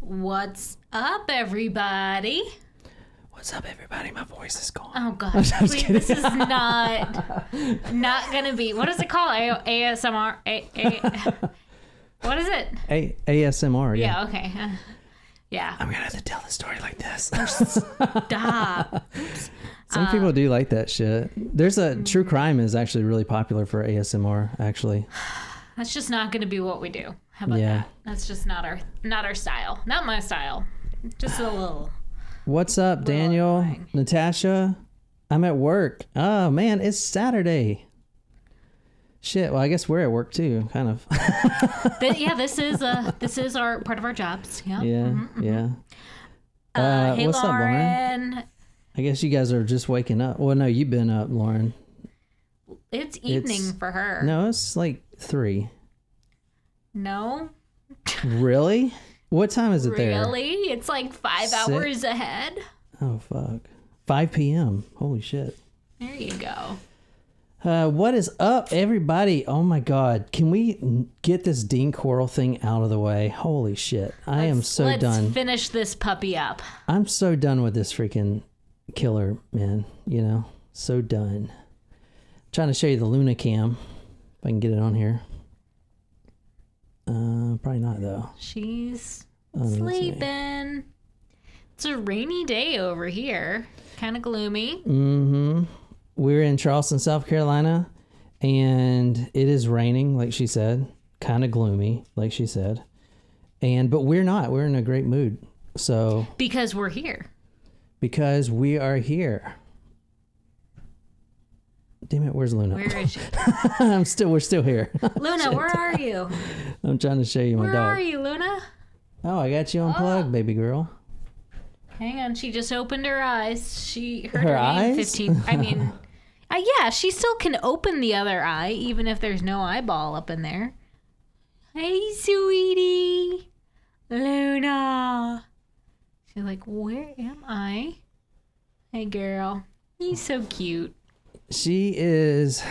What's up, everybody? What's up, everybody? My voice is gone. Oh God! This is not gonna be. What is it called? ASMR. What is it? ASMR. Yeah. Okay. Yeah. I'm gonna have to tell the story like this. Stop. Some people do like that shit. There's a true crime is actually really popular for ASMR. Actually, that's just not gonna be what we do. How about that? That's just not our style. Not my style. Just a little. What's up, Daniel? Annoying. Natasha? I'm at work. Oh man, it's Saturday. Shit. Well, I guess we're at work too, kind of. Yeah, this is our part of our jobs. Yeah. Yeah. Mm-hmm. Yeah. Hey, what's Lauren. up, Lauren? I guess you guys are just waking up. Well, no, you've been up, Lauren. It's evening for her. No, it's like 3. No. Really? What time is it there? Really? It's like 5 hours ahead. Oh, fuck. 5 p.m. Holy shit. There you go. What is up, everybody? Oh, my God. Can we get this Dean Corll thing out of the way? Holy shit. I am so done. Let's finish this puppy up. I'm so done with this freaking killer, man. You know? So done. I'm trying to show you the Luna cam. If I can get it on here. Probably not though. She's sleeping. It's a rainy day over here. Kind of gloomy. Mm-hmm. We're in Charleston, South Carolina, and it is raining, like she said. Kind of gloomy, like she said. But we're not. We're in a great mood. So because we're here. Because we are here. Damn it, where's Luna? Where is she? We're still here. Luna, where are you? I'm trying to show you my dog. Where are you, Luna? Oh, I got you unplugged, baby girl. Hang on, she just opened her eyes. She heard her name eyes? 15. I mean, yeah, she still can open the other eye, even if there's no eyeball up in there. Hey, sweetie. Luna. She's like, where am I? Hey, girl. He's so cute. She is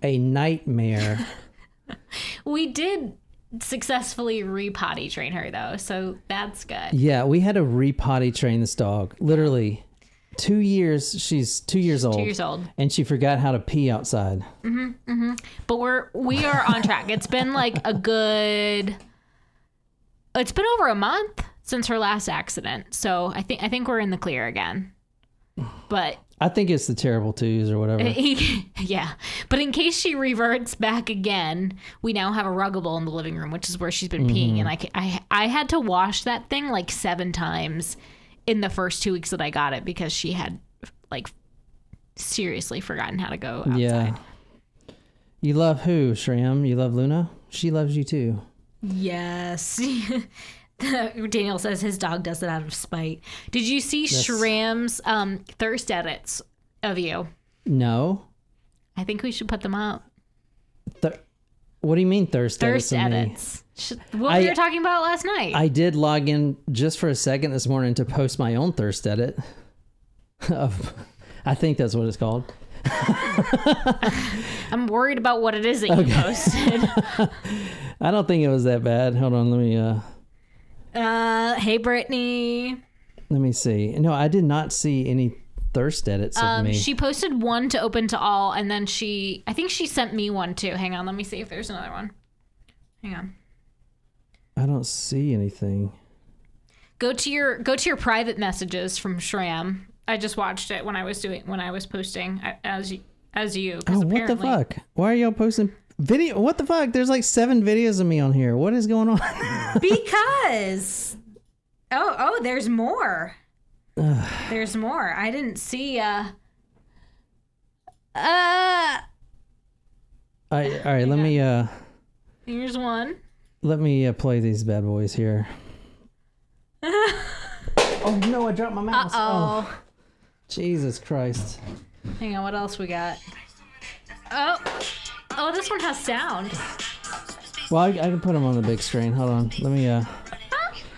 a nightmare. We did successfully re-potty train her, though, so that's good. Yeah, we had to re-potty train this dog. Literally 2 years. She's 2 years old. 2 years old. And she forgot how to pee outside. Mm-hmm, mm-hmm. But we are on track. It's been like it's been over a month since her last accident, so I think we're in the clear again. But I think it's the terrible twos or whatever. Yeah. But in case she reverts back again, we now have a ruggable in the living room, which is where she's been peeing. And I had to wash that thing like 7 times in the first 2 weeks that I got it because she had like seriously forgotten how to go outside. Yeah. You love who, Shram? You love Luna? She loves you too. Yes. Daniel says his dog does it out of spite. Did you see Shram's thirst edits of you? No. I think we should put them out. What do you mean thirst edits? Thirst edits. What we were talking about last night. I did log in just for a second this morning to post my own thirst edit. I think that's what it's called. I'm worried about what it is that you posted. I don't think it was that bad. Hold on, let me... Hey, Brittany. Let me see. No, I did not see any thirst edits of me. She posted one to open to all, and then I think she sent me one too. Hang on, let me see if there's another one. Hang on. I don't see anything. Go to your private messages from Shram. I just watched it when I was posting as you. Oh, what the fuck? Why are y'all posting video? What the fuck? There's like 7 videos of me on here. What is going on? Because there's more. There's more. I didn't see. All right. Let me. Here's one. Let me play these bad boys here. Oh no! I dropped my mouse. Oh, Jesus Christ! Hang on. What else we got? Oh, this one has sound. Well, I can put them on the big screen. Hold on.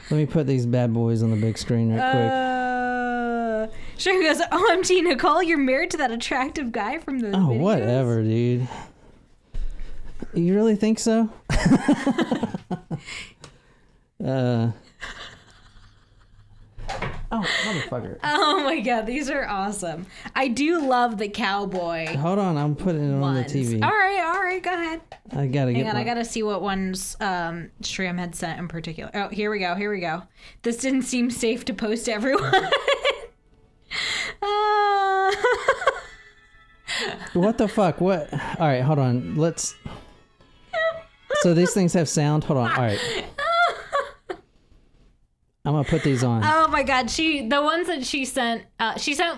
Let me put these bad boys on the big screen right quick. Sure goes, OMG, Nicole, you're married to that attractive guy from the videos? Whatever, dude. You really think so? Oh, motherfucker. Oh my god, these are awesome. I do love the cowboy Hold on, I'm putting it on the ones. TV. All right, go ahead. I gotta Hang get. on, I gotta see what ones Shram had sent in particular. Oh, here we go. This didn't seem safe to post to everyone. What the fuck? What? All right, hold on. Let's. So these things have sound. Hold on. All right. I'm gonna put these on. Oh my god, the ones that she sent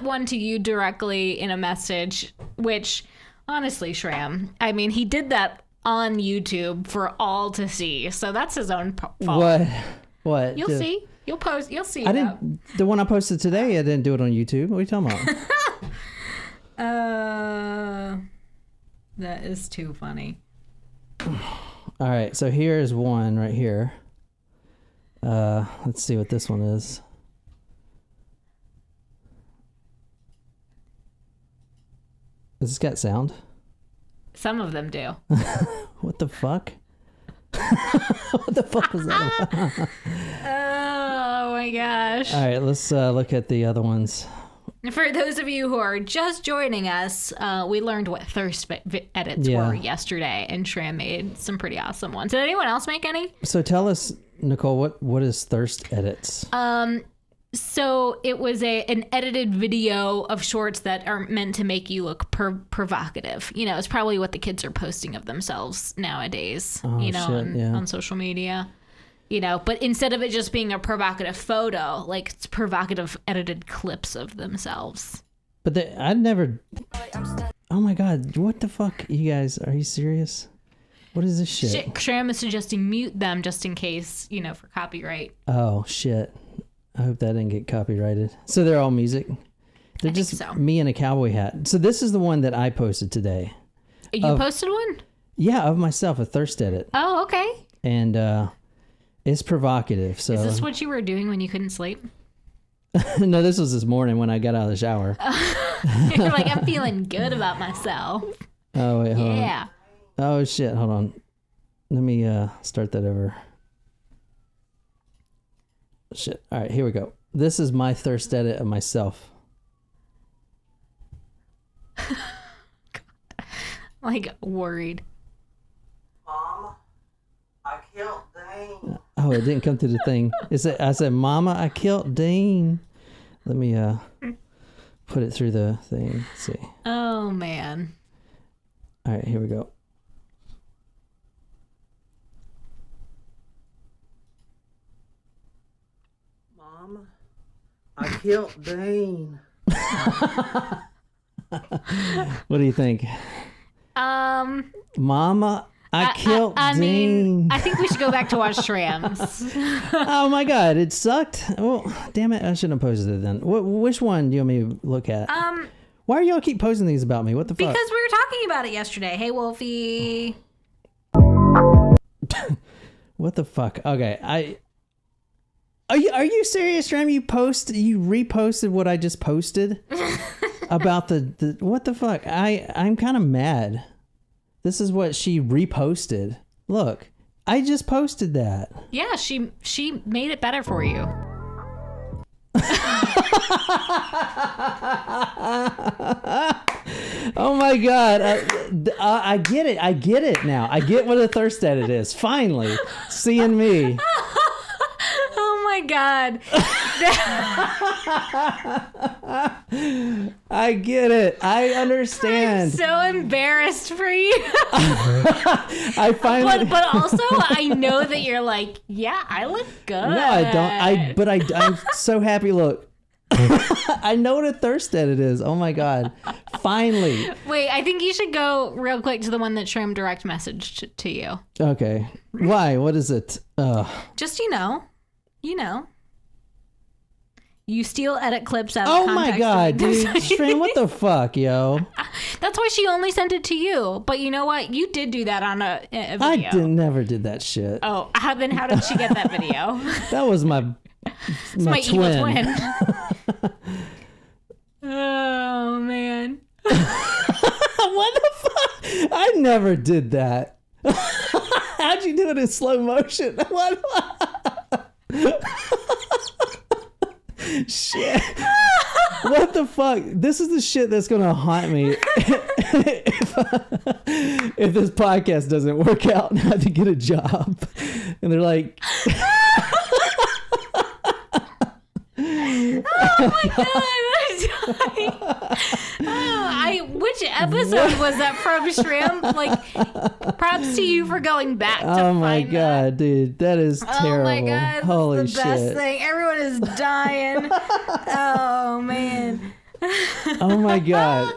one to you directly in a message, which honestly, Shram, I mean, he did that on YouTube for all to see, so that's his own fault. What? You'll see. You'll see. I didn't. The one I posted today, I didn't do it on YouTube. What are you talking about? That is too funny. All right, so here is one right here. Let's see what this one is. Has this got sound? Some of them do. What the fuck? What the fuck was that? Oh my gosh. All right, let's look at the other ones. For those of you who are just joining us, we learned what thirst edits were yesterday, and Shram made some pretty awesome ones. Did anyone else make any? So tell us, Nicole, what is thirst edits? So it was an edited video of shorts that are meant to make you look provocative. You know, it's probably what the kids are posting of themselves nowadays, on social media. You know, but instead of it just being a provocative photo, like it's provocative edited clips of themselves. But I'd never... Oh my God, what the fuck? You guys, are you serious? What is this shit? Shram is suggesting mute them just in case, for copyright. Oh, shit. I hope that didn't get copyrighted. So they're all music? They're just me in a cowboy hat. So this is the one that I posted today. You posted one? Yeah, of myself, a thirst edit. Oh, okay. And it's provocative. So is this what you were doing when you couldn't sleep? No, this was this morning when I got out of the shower. You're like, I'm feeling good about myself. Oh, wait, hold on. Yeah. Oh, shit. Hold on. Let me start that over. Shit. All right, here we go. This is my thirst edit of myself. Like, worried. Mom, I killed Dane. Oh, it didn't come to the thing. I said, Mama, I killed Dean. Let me put it through the thing. Let's see. Oh, man. All right, here we go. Mom, I killed Dane. What do you think? Mama, I killed Dean. Mean, I think we should go back to watch Shram's. Oh my God, it sucked. Well, damn it, I shouldn't have posted it then. Which one do you want me to look at? Why are y'all keep posting these about me? What the fuck? Because we were talking about it yesterday. Hey, Wolfie. What the fuck? Okay, Are you serious, Ram? You reposted what I just posted about the what the fuck? I'm kind of mad. This is what she reposted. Look, I just posted that. Yeah, she made it better for you. Oh my God. I get it. I get it now. I get what a thirst edit is. Finally, seeing me. Oh my God. I get it. I understand. I'm so embarrassed for you. I finally. But also, I know that you're like, yeah, I look good. No, I don't. I'm so happy. Look. I know what a thirst edit is. Oh my God. Finally. Wait, I think you should go real quick to the one that Shram direct messaged to you. Okay. Why? What is it? Just, you steal edit clips out of Oh context. my God, dude. Shram, what the fuck, yo? That's why she only sent it to you. But you know what? You did do that on a video. Never did that shit. Oh, then how did she get that video? That was my my twin. evil twin. Oh, man. What the fuck? I never did that. How'd you do it in slow motion? What? Shit. What the fuck? This is the shit that's gonna haunt me if this podcast doesn't work out and I have to get a job. And they're like, oh my god, I'm dying. Which episode was that from, Shrimp? Like, props to you for going back to oh my find god, that. dude, that is terrible. Oh my god, Holy that's the best shit. thing. Everyone is dying. Oh man. Oh my god.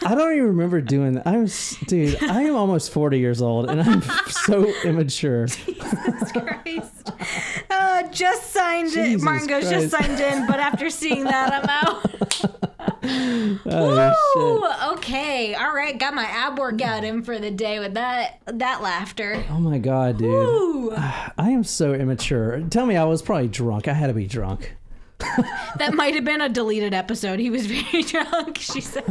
I don't even remember doing that. Dude, I am almost 40 years old and I'm so immature. Jesus Christ. Just signed it. Jesus Martin goes, Christ. just signed in, but after seeing that, I'm out. Oh, Woo! Okay. All right. Got my ab workout in for the day with that laughter. shit. Oh my god, dude. Woo! I am so immature. Tell me I was probably drunk. I had to be drunk. That might have been a deleted episode. He was very drunk, she says.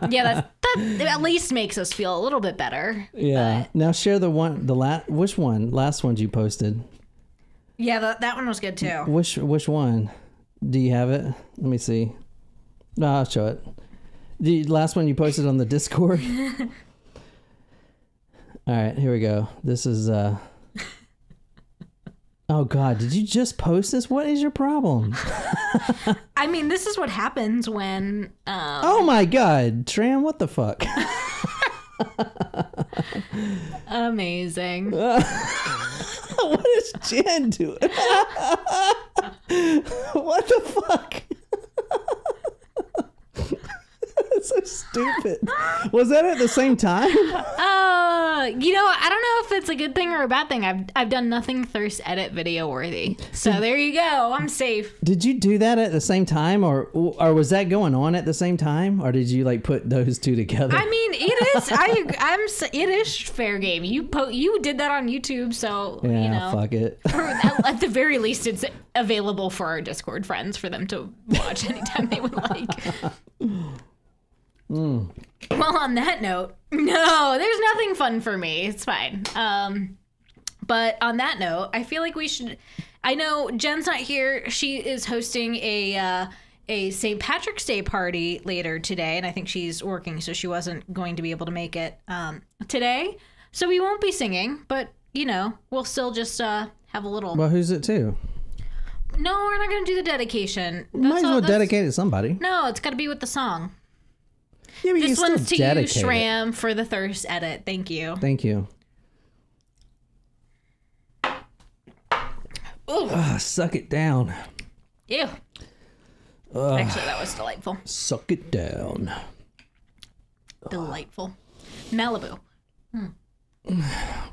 Yeah, that at least makes us feel a little bit better. Yeah. Now share which one? Last one you posted. Yeah, that one was good too. Which one? Do you have it? Let me see. No, I'll show it. The last one you posted on the Discord. All right, here we go. This is oh god, did you just post this? What is your problem? I mean, this is what happens when Oh my god, Tram, what the fuck? amazing. What is Jen doing? What the fuck? That's so stupid. Was that at the same time? I don't know if it's a good thing or a bad thing. I've done nothing thirst edit video worthy. So there you go. I'm safe. Did you do that at the same time, or was that going on at the same time, or did you like put those two together? I mean, it is. It is fair game. You did that on YouTube, so yeah, you know. fuck it. At the very least, it's available for our Discord friends for them to watch anytime they would like. Well, on that note, no, there's nothing fun for me. It's fine. But on that note, I feel like we should. I know Jen's not here. She is hosting a St. Patrick's Day party later today, and I think she's working, so she wasn't going to be able to make it today. So we won't be singing, but we'll still just have a little. Well, who's it to? No, we're not going to do the dedication. Might as well dedicate it to somebody. No, it's got to be with the song. Yeah, but you This can one's still to you, dedicate it. Shram, for the thirst edit. Thank you. Thank you. Ooh. Suck it down. Ew. Actually, that was delightful. Suck it down. Delightful. Malibu.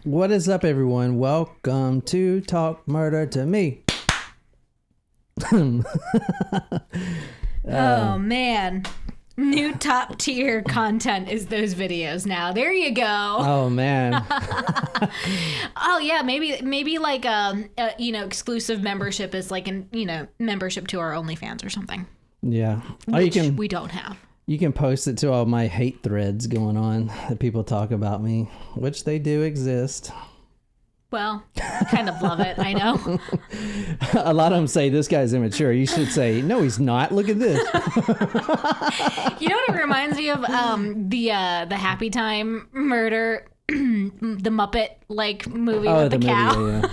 What is up, everyone? Welcome to Talk Murder to Me. Oh, man. New top tier content is those videos now. There you go. Oh man. Oh yeah, maybe like exclusive membership is like membership to our OnlyFans or something. Yeah. Which we don't have. You can post it to all my hate threads going on that people talk about me, which they do exist. Well, I kind of love it. I know. A lot of them say this guy's immature. You should say, no, he's not. Look at this. You know what it reminds me of? The Happy Time murder, the Muppet like movie with the cow. Movie,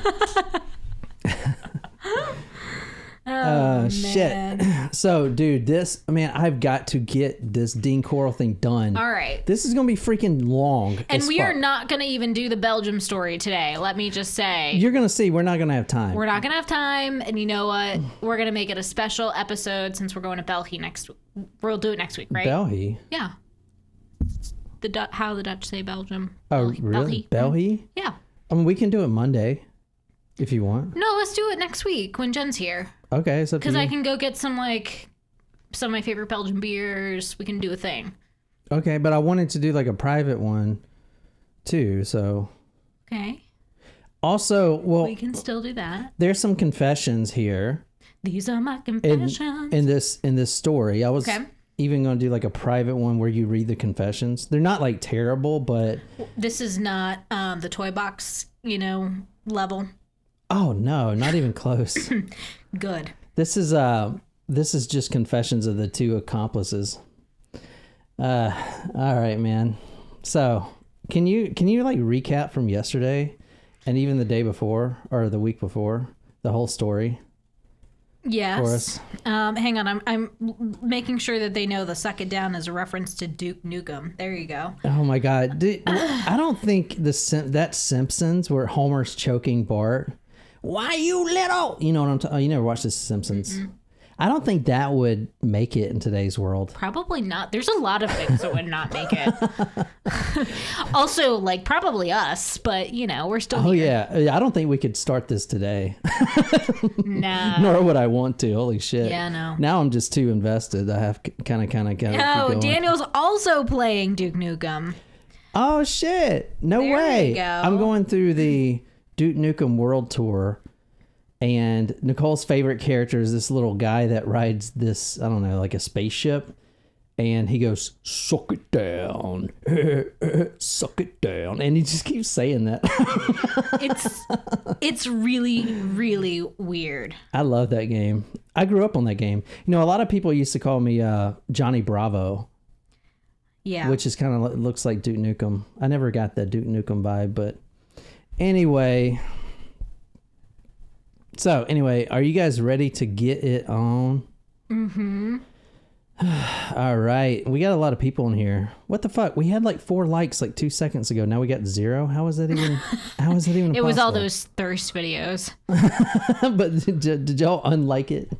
yeah. Oh shit. So, dude, I've got to get this Dean Corll thing done. All right. This is going to be freaking long. And we are not going to even do the Belgium story today. Let me just say. You're going to see, we're not going to have time. We're not going to have time. And you know what? We're going to make it a special episode since we're going to Belgium next week. We'll do it next week, right? Belgium? Yeah. How the Dutch say Belgium. Oh, really? Belgium? Yeah. I mean, we can do it Monday if you want. No, let's do it next week when Jen's here. Okay, so because I can go get some of my favorite Belgian beers. We can do a thing. Okay, but I wanted to do like a private one too. So okay. Also, well, we can still do that. There's some confessions here. These are my confessions. In this story, I was even going to do like a private one where you read the confessions. They're not like terrible, but this is not the toy box, level. Oh no, not even close. Good. This is just confessions of the two accomplices. All right, man. So can you like recap from yesterday and even the day before or the week before the whole story? Yes. For us? Hang on. I'm making sure that they know the suck it down is a reference to Duke Nukem. There you go. Oh my God. I don't think that Simpsons where Homer's choking Bart. Why you little? You know what I'm talking? Oh, you never watched The Simpsons. Mm-mm. I don't think that would make it in today's world. Probably not. There's a lot of things that would not make it. Also, like probably us, but you know, we're still here. Yeah. I don't think we could start this today. Nah. Nor would I want to. Holy shit. Yeah, no. Now I'm just too invested. I have kind of. Oh, Daniel's also playing Duke Nukem. Oh shit! No there way. You go. I'm going through the Duke Nukem World Tour. And Nicole's favorite character is this little guy that rides this, I don't know, like a spaceship. And he goes, suck it down. Suck it down. And he just keeps saying that. It's really, really weird. I love that game. I grew up on that game. You know, a lot of people used to call me Johnny Bravo. Yeah. Which is kind of looks like Duke Nukem. I never got that Duke Nukem vibe. But anyway... So, anyway, are you guys ready to get it on? Mm-hmm. All right. We got a lot of people in here. What the fuck? We had like 4 likes like 2 seconds ago. Now we got 0. How is that even possible? It was all those thirst videos. But did y'all unlike it?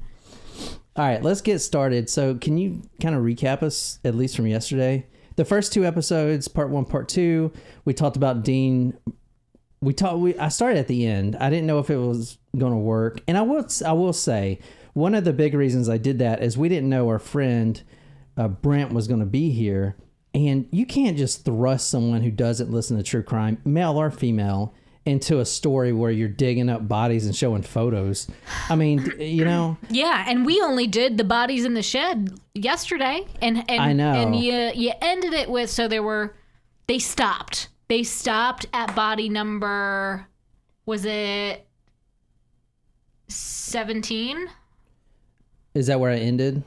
All right, let's get started. So, can you kind of recap us, at least from yesterday? The first 2 episodes, part 1, part 2, we talked about Dean... I started at the end. I didn't know if it was going to work. And I will say, one of the big reasons I did that is we didn't know our friend Brent was going to be here. And you can't just thrust someone who doesn't listen to true crime, male or female, into a story where you're digging up bodies and showing photos. I mean, you know. Yeah, and we only did the bodies in the shed yesterday. And I know. And you ended it with, they stopped. They stopped at body number, was it 17? Is that where I ended?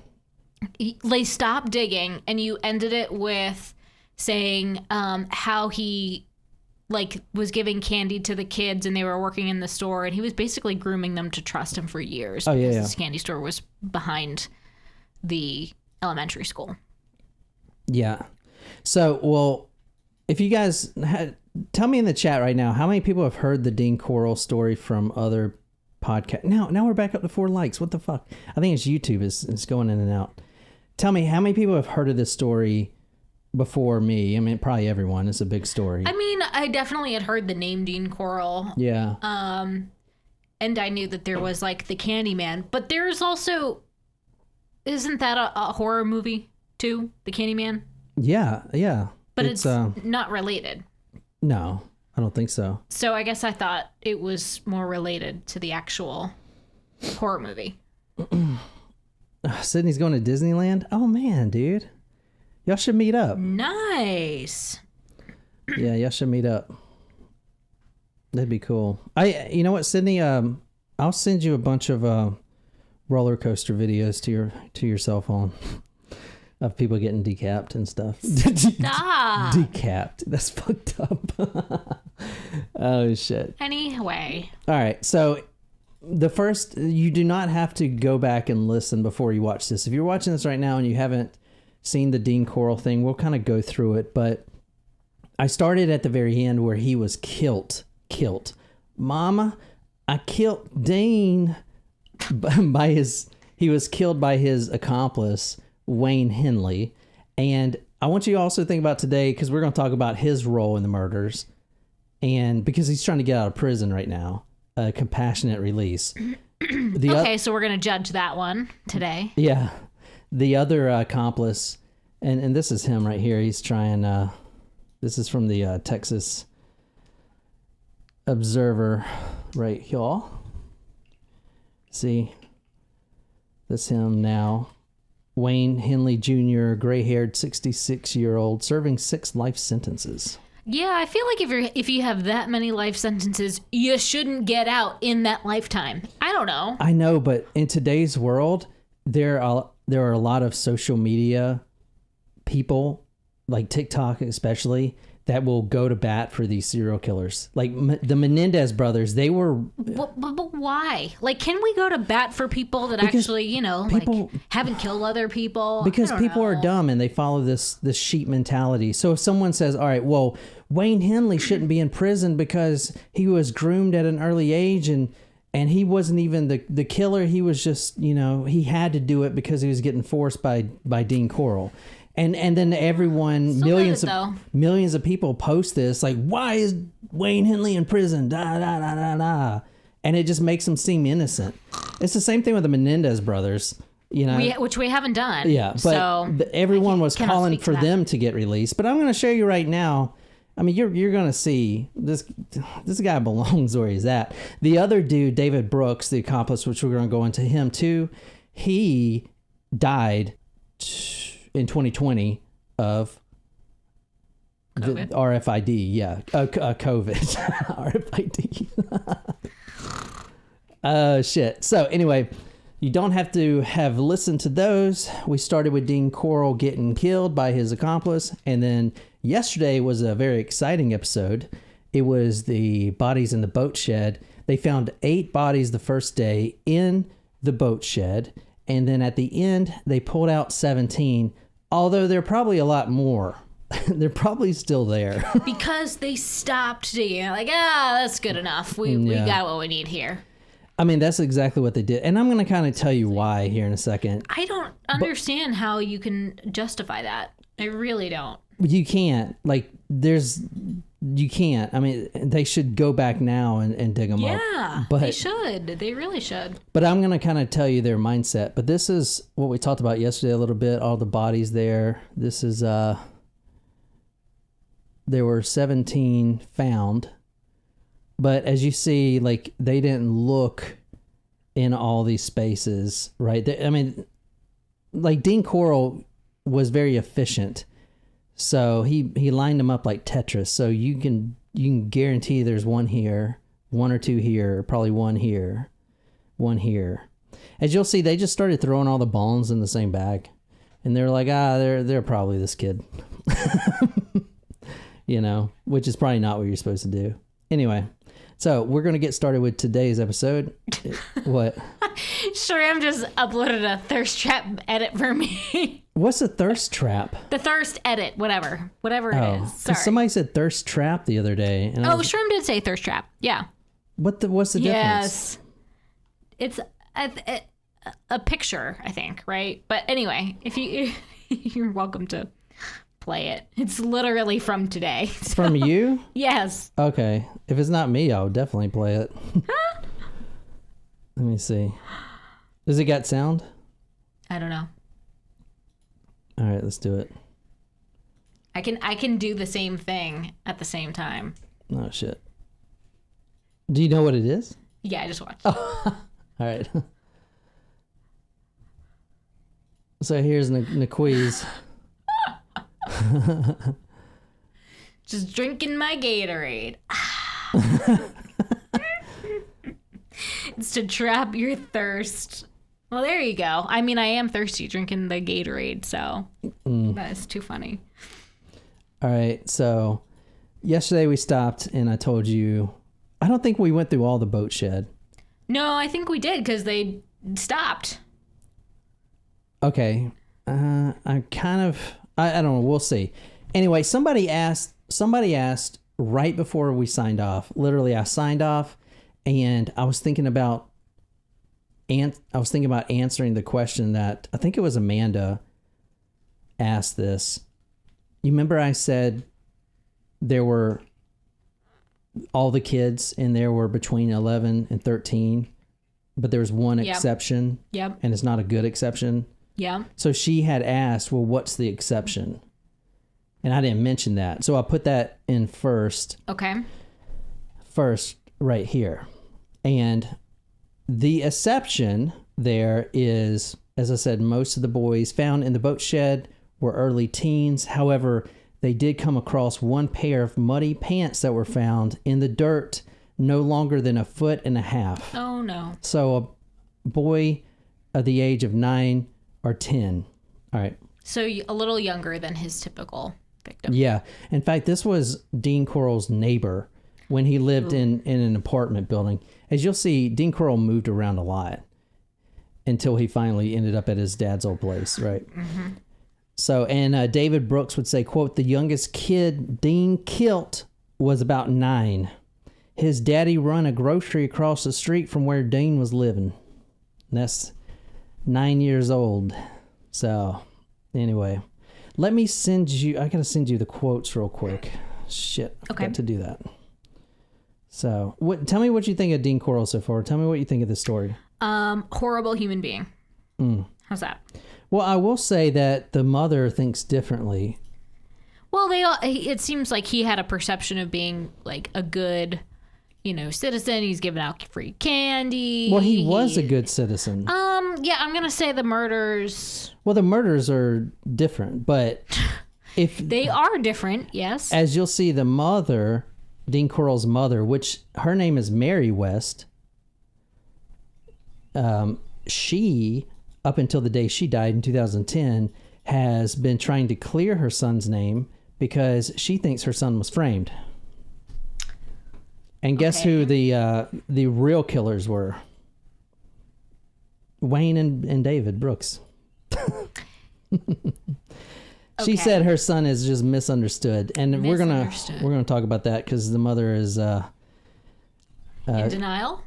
They stopped digging, and you ended it with saying how he was giving candy to the kids, and they were working in the store, and he was basically grooming them to trust him for years. Oh, yeah, because this candy store was behind the elementary school. Yeah. So, well... If you guys tell me in the chat right now, how many people have heard the Dean Corll story from other podcasts? Now we're back up to 4 likes. What the fuck? I think it's YouTube is going in and out. Tell me how many people have heard of this story before me. I mean, probably everyone. It's a big story. I mean, I definitely had heard the name Dean Corll. Yeah. And I knew that there was like the Candyman, but there's also, isn't that a horror movie too? The Candyman. Yeah. Yeah. But it's not related. No, I don't think so. So I guess I thought it was more related to the actual horror movie. Sydney's going to Disneyland? Oh, man, dude. Y'all should meet up. Nice. Yeah, y'all should meet up. That'd be cool. You know what, Sydney? I'll send you a bunch of roller coaster videos to your cell phone. Of people getting decapped and stuff. Stop. Decapped. That's fucked up. Oh, shit. Anyway. All right. So you do not have to go back and listen before you watch this. If you're watching this right now and you haven't seen the Dean Corll thing, we'll kind of go through it. But I started at the very end where he was killed. Mama, I killed Dean he was killed by his accomplice, Wayne Henley. And I want you to also think about today, because we're going to talk about his role in the murders, and because he's trying to get out of prison right now, a compassionate release. So we're going to judge that one today. Yeah. The other accomplice, and this is him right here. He's trying, this is from the Texas Observer right here. See, that's him now. Wayne Henley Jr., gray-haired 66-year-old, serving 6 life sentences. Yeah, I feel like if you have that many life sentences, you shouldn't get out in that lifetime. I don't know. I know, but in today's world, there are a lot of social media people, like TikTok especially, that will go to bat for these serial killers. Like the Menendez brothers, they were... But why? Like, can we go to bat for people that Because actually, people- like, haven't killed other people? Because I don't people are know. dumb and they follow this sheep mentality. So if someone says, all right, well, Wayne Henley shouldn't be in prison because he was groomed at an early age and he wasn't even the killer. He was just, he had to do it because he was getting forced by Dean Corll. And then everyone, millions of people post this, like, why is Wayne Henley in prison? Da, da, da, da, da. And it just makes them seem innocent. It's the same thing with the Menendez brothers, Which we havenn't done. Yeah, but so everyone was cannot calling speak to for that. them to get released. But I'm going to show you right now. I mean, you're going to see this guy belongs where he's at. The other dude, David Brooks, the accomplice, which we're going to go into him too, he died in 2020 of COVID. the RFID. Yeah, COVID. RFID. Shit. So anyway, you don't have to have listened to those. We started with Dean Corll getting killed by his accomplice. And then yesterday was a very exciting episode. It was the bodies in the boat shed. They found 8 bodies the first day in the boat shed. And then at the end, they pulled out 17. Although there are probably a lot more. They're probably still there. Because they stopped digging. Like, that's good enough. We got what we need here. I mean, that's exactly what they did. And I'm going to kind of tell you why here in a second. I don't understand how you can justify that. I really don't. You can't. Like, you can't. I mean, they should go back now and dig them up. Yeah, But they should. They really should. But I'm going to kind of tell you their mindset. But this is what we talked about yesterday a little bit. All the bodies there. This is, there were 17 found. But as you see, like, they didn't look in all these spaces, right? I mean, like, Dean Corll was very efficient. So he lined them up like Tetris. So you can guarantee there's one here, 1 or 2 here, probably 1 here, 1 here. As you'll see, they just started throwing all the bones in the same bag. And they're like, they're probably this kid. Which is probably not what you're supposed to do. Anyway, so we're going to get started with today's episode. What? Shram just uploaded a thirst trap edit for me. What's a thirst trap? The thirst edit, whatever it is. Sorry. Because somebody said thirst trap the other day. And Shram did say thirst trap. Yeah. What's the difference? Yes. It's a picture, I think, right? But anyway, if you're welcome to play it. It's literally from today. So. From you? Yes. Okay. If it's not me, I'll definitely play it. Let me see. Does it got sound? I don't know. All right, let's do it. I can do the same thing at the same time. Oh, shit. Do you know what it is? Yeah, I just watched. Oh. All right. So here's Naquiz. Just drinking my Gatorade. It's to trap your thirst. Well, there you go. I mean, I am thirsty drinking the Gatorade, so that is too funny. All right, so yesterday we stopped and I told you, I don't think we went through all the boat shed. No, I think we did because they stopped. Okay. I don't know. We'll see. Anyway, somebody asked right before we signed off. Literally, I signed off and I was thinking about answering the question that I think it was Amanda asked this. You remember I said there were all the kids in there were between 11 and 13, but there was one exception. Yep. And it's not a good exception. Yeah. So she had asked, well, what's the exception? And I didn't mention that. So I'll put that in first. Okay. First, right here. And the exception there is, as I said, most of the boys found in the boat shed were early teens. However, they did come across one pair of muddy pants that were found in the dirt no longer than 1.5 feet. Oh, no. So a boy of the age of 9 or 10. All right. So a little younger than his typical victim. Yeah. In fact, this was Dean Corll's neighbor when he lived in an apartment building. As you'll see, Dean Corll moved around a lot until he finally ended up at his dad's old place, right? Mm-hmm. So, and David Brooks would say, quote, the youngest kid Dean killed was about 9. His daddy run a grocery across the street from where Dean was living. And that's 9 years old. So, anyway, let me send you, I gotta send you the quotes real quick. Shit, I forgot to do that. So, tell me what you think of Dean Corll so far. Tell me what you think of this story. Horrible human being. How's that? Well, I will say that the mother thinks differently. Well, it seems like he had a perception of being like a good, citizen. He's giving out free candy. Well, he was a good citizen. Yeah, I'm gonna say the murders. Well, the murders are different, but if they are different, yes. As you'll see, the mother, Dean Corll's mother, which her name is Mary West, she, up until the day she died in 2010, has been trying to clear her son's name because she thinks her son was framed. And guess who the real killers were? Wayne and David Brooks. She said her son is just misunderstood, and we're gonna talk about that because the mother is in denial.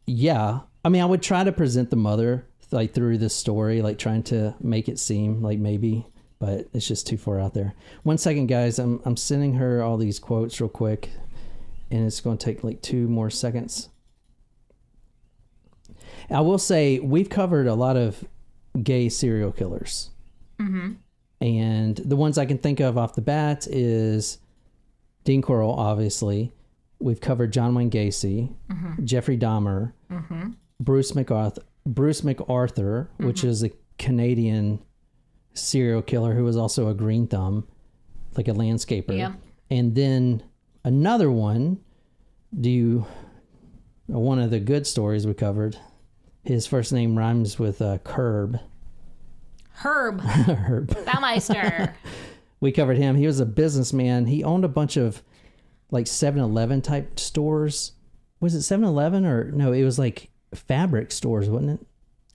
Yeah. I mean, I would try to present the mother like through this story, like trying to make it seem like maybe, but it's just too far out there. 1 second, guys. I'm sending her all these quotes real quick, and it's going to take like 2 more seconds. I will say we've covered a lot of gay serial killers. Mm-hmm. And the ones I can think of off the bat is Dean Corll, obviously. We've covered John Wayne Gacy, Jeffrey Dahmer, Bruce MacArthur, which is a Canadian serial killer who was also a green thumb, like a landscaper. Yeah. And then another one, one of the good stories we covered, his first name rhymes with Herb. Herb. Baumeister. We covered him. He was a businessman. He owned a bunch of like 7-Eleven type stores. Was it 7-Eleven or no? It was like fabric stores, wasn't it?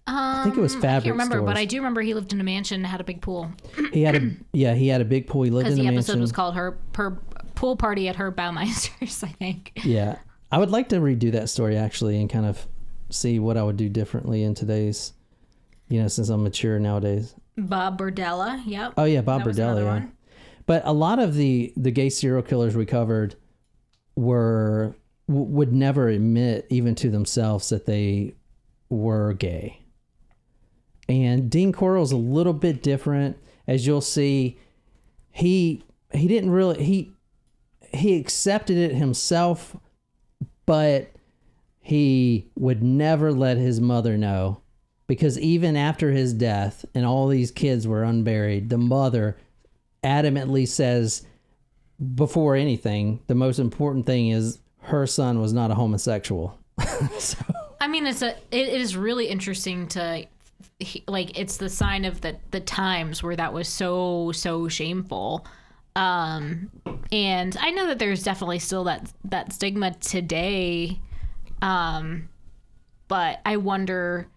I think it was fabric I can't remember, stores. but I do remember he lived in a mansion and had a big pool. He had a big pool. He lived in a mansion. Because the episode was called her pool party at her Baumeister's, I think. Yeah. I would like to redo that story actually and kind of see what I would do differently in today's, since I'm mature nowadays. Bob Berdella, yep. Oh yeah, Bob Berdella, yeah. One. But a lot of the gay serial killers we covered would never admit even to themselves that they were gay. And Dean Corll's a little bit different. As you'll see, he didn't really he accepted it himself, but he would never let his mother know, because even after his death and all these kids were unburied, the mother adamantly says before anything, the most important thing is her son was not a homosexual. So. I mean, it is really interesting to, like, it's the sign of the times where that was so shameful. And I know that there's definitely still that stigma today. But I wonder,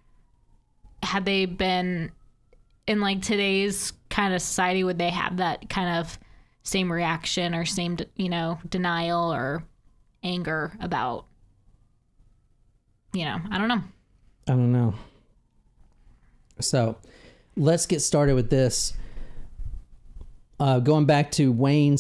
had they been in like today's kind of society, would they have that kind of same reaction or same, denial or anger about, I don't know. So let's get started with this. Going back to Wayne,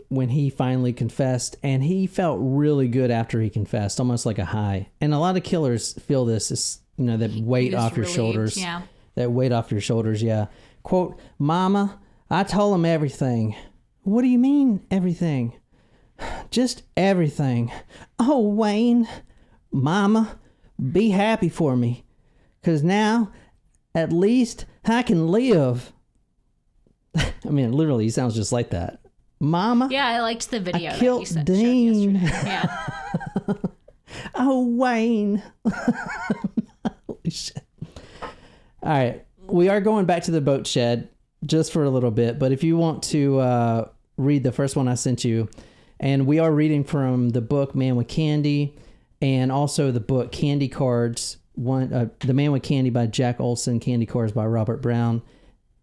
when he finally confessed, and he felt really good after he confessed, almost like a high. And a lot of killers feel this, is, that weight off your shoulders. Yeah. That weight off your shoulders, yeah. Quote, "Mama, I told him everything." "What do you mean, everything?" "Just everything." "Oh, Wayne, Mama, be happy for me, 'cause now, at least, I can live." I mean, literally, he sounds just like that. Mama. Yeah, I liked the video. I killed that you Dean. showed yesterday. Yeah. Oh, Wayne. Holy shit. All right. We are going back to the boat shed just for a little bit. But if you want to read the first one I sent you, and we are reading from the book Man with Candy and also the book Candy Cards. The Man with Candy by Jack Olson, Candy Cards by Robert Brown.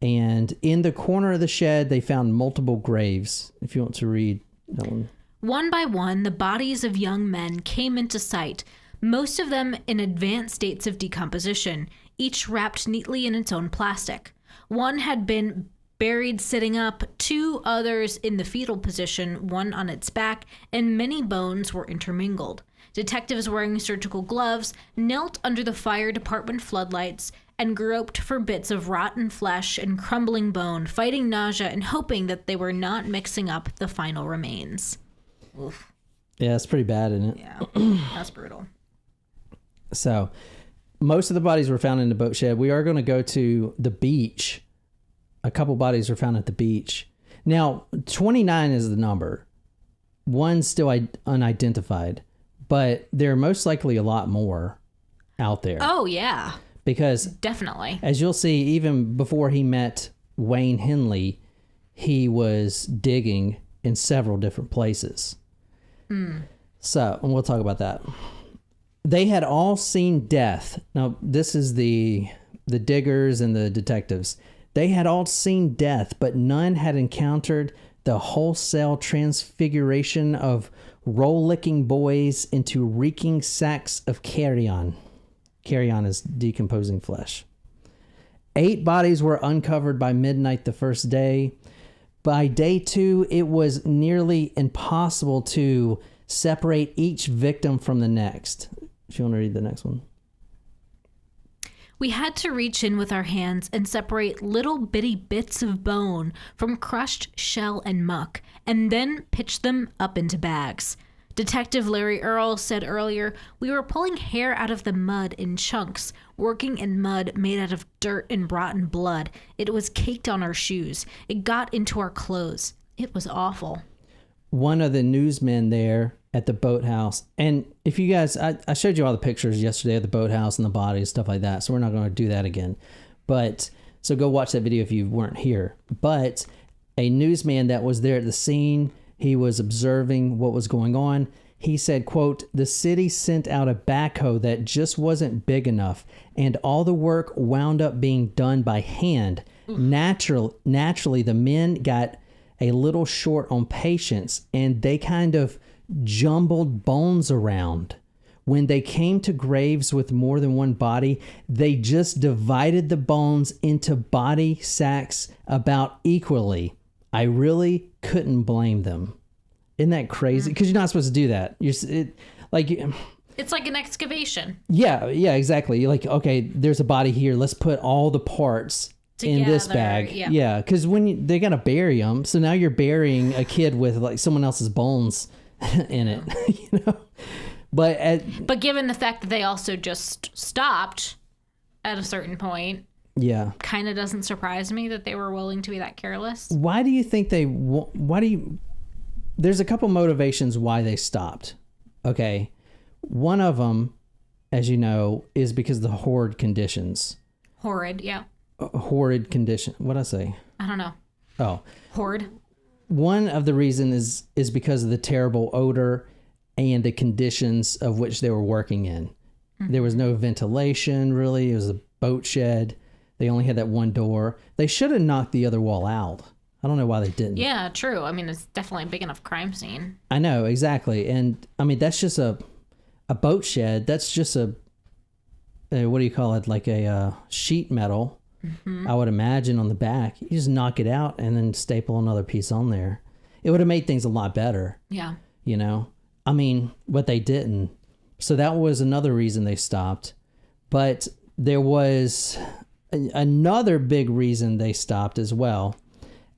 And in the corner of the shed, they found multiple graves. If you want to read that one. One by one, the bodies of young men came into sight, most of them in advanced states of decomposition, each wrapped neatly in its own plastic. One had been buried sitting up, 2 others in the fetal position, one on its back, and many bones were intermingled. Detectives wearing surgical gloves knelt under the fire department floodlights and groped for bits of rotten flesh and crumbling bone, fighting nausea and hoping that they were not mixing up the final remains. Oof. Yeah, it's pretty bad, isn't it? Yeah, that's brutal. So, most of the bodies were found in the boat shed. We are going to go to the beach. A couple bodies were found at the beach. Now, 29 is the number. One's still unidentified, but there are most likely a lot more out there. Oh, yeah. Because, definitely, as you'll see, even before he met Wayne Henley, he was digging in several different places. So, and we'll talk about that. They had all seen death. Now, this is the diggers and the detectives. They had all seen death, but none had encountered the wholesale transfiguration of roll-licking boys into reeking sacks of carrion. Carrion is decomposing flesh. 8 bodies were uncovered by midnight the first day. By day 2, it was nearly impossible to separate each victim from the next. If you want to read the next one. We had to reach in with our hands and separate little bitty bits of bone from crushed shell and muck, and then pitch them up into bags. Detective Larry Earle said earlier, we were pulling hair out of the mud in chunks, working in mud made out of dirt and rotten blood. It was caked on our shoes. It got into our clothes. It was awful. One of the newsmen there at the boathouse, and if you guys, I showed you all the pictures yesterday of the boathouse and the bodies, stuff like that, so we're not going to do that again. But, so go watch that video if you weren't here. But a newsman that was there at the scene, he was observing what was going on. He said, quote, the city sent out a backhoe that just wasn't big enough, and all the work wound up being done by hand. Naturally, the men got a little short on patience, and they kind of jumbled bones around. When they came to graves with more than one body, they just divided the bones into body sacks about equally. I really couldn't blame them. Isn't that crazy? Because you're not supposed to do that. It's like an excavation. Yeah, exactly. You're like, okay, there's a body here. Let's put all the parts in this bag. Yeah, because they got to bury them. So now you're burying a kid with like someone else's bones in it, you know? But given the fact that they also just stopped at a certain point, yeah, kind of doesn't surprise me that they were willing to be that careless. Why do you think there's a couple motivations why they stopped. Okay. One of them, as you know, is because of the horrid conditions. Horrid, yeah. Horrid condition. What'd I say? I don't know. Oh. Horrid. One of the reasons is because of the terrible odor and the conditions of which they were working in. Mm-hmm. There was no ventilation, really. It was a boat shed. They only had that one door. They should have knocked the other wall out. I don't know why they didn't. Yeah, true. I mean, it's definitely a big enough crime scene. I know, exactly. And, I mean, that's just a boat shed. That's just what do you call it? Like a sheet metal, I would imagine, on the back. You just knock it out and then staple another piece on there. It would have made things a lot better. Yeah. You know? I mean, but they didn't. So that was another reason they stopped. But there was another big reason they stopped as well.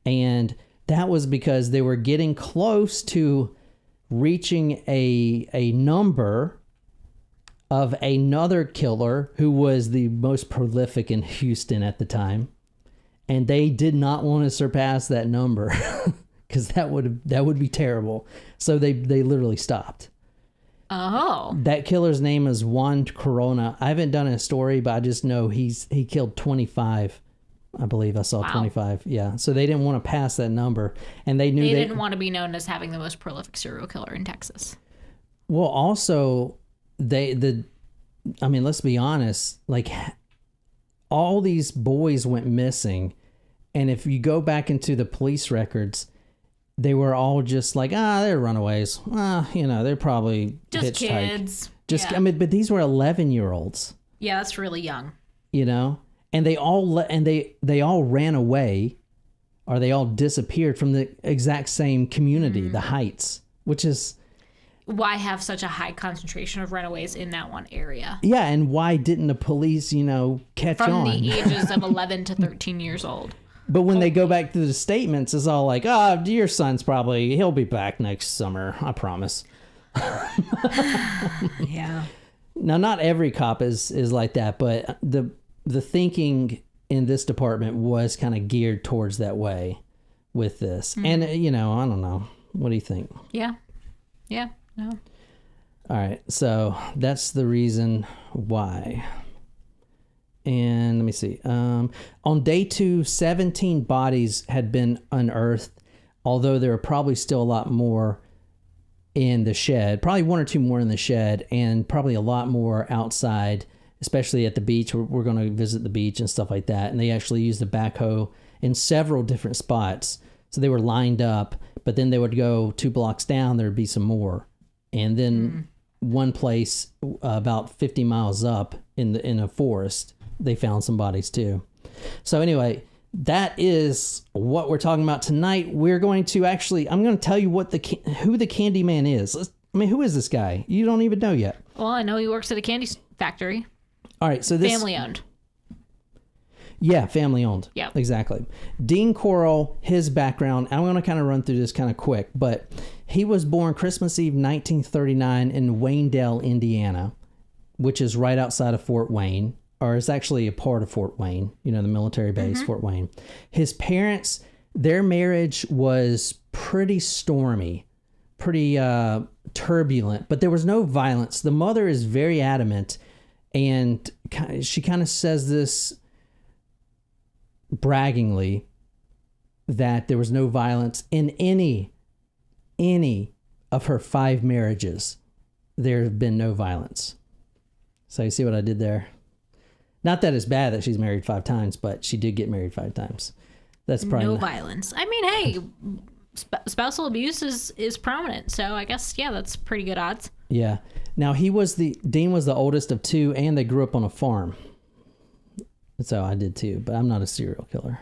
And that was because they were getting close to reaching a number of another killer who was the most prolific in Houston at the time. and they did not want to surpass that number because that would be terrible. So they literally stopped. Oh. That killer's name is Juan Corona. I haven't done a story, but I just know he killed 25. I believe I saw 25. Yeah. So they didn't want to pass that number, and they knew they didn't want to be known as having the most prolific serial killer in Texas. Well, also let's be honest, like all these boys went missing, and if you go back into the police records, they were all just like, they're runaways. They're probably just hitchhiked. kids. But these were 11-year-olds. Yeah, that's really young. And they all ran away, or they all disappeared from the exact same community, the Heights, which is why have such a high concentration of runaways in that one area. Yeah, and why didn't the police, catch on? From the ages of 11 to 13 years old. But when they go back to the statements, it's all like, your son's he'll be back next summer, I promise. Yeah. Now, not every cop is like that, but the thinking in this department was kind of geared towards that way with this. And, I don't know. What do you think? Yeah. Yeah. No. All right. So that's the reason why. And let me see. On day 2, 17 bodies had been unearthed, although there are probably still a lot more in the shed. Probably 1 or 2 more in the shed, and probably a lot more outside, especially at the beach. We're going to visit the beach and stuff like that. And they actually used a backhoe in several different spots. So they were lined up, but then they would go 2 blocks down, there would be some more. And then one place about 50 miles up in a forest, they found some bodies too. So anyway, that is what we're talking about tonight. We're going to I'm going to tell you who the Candyman is. Who is this guy? You don't even know yet. Well, I know he works at a candy factory. All right, so this family owned. Yeah, family owned. Yeah, exactly. Dean Corll, his background, I'm going to kind of run through this kind of quick, but he was born Christmas Eve 1939 in Waynedale, Indiana, which is right outside of Fort Wayne, or it's actually a part of Fort Wayne, the military base, Fort Wayne. His parents, their marriage was pretty stormy, pretty turbulent, but there was no violence. The mother is very adamant, and she kind of says this braggingly that there was no violence in any of her 5 marriages. There have been no violence. So you see what I did there? Not that it's bad that she's married 5 times, but she did get married 5 times. That's probably no violence. I mean, hey, spousal abuse is prominent, so I guess that's pretty good odds. Yeah. Now Dean was the oldest of 2, and they grew up on a farm. So I did too, but I'm not a serial killer.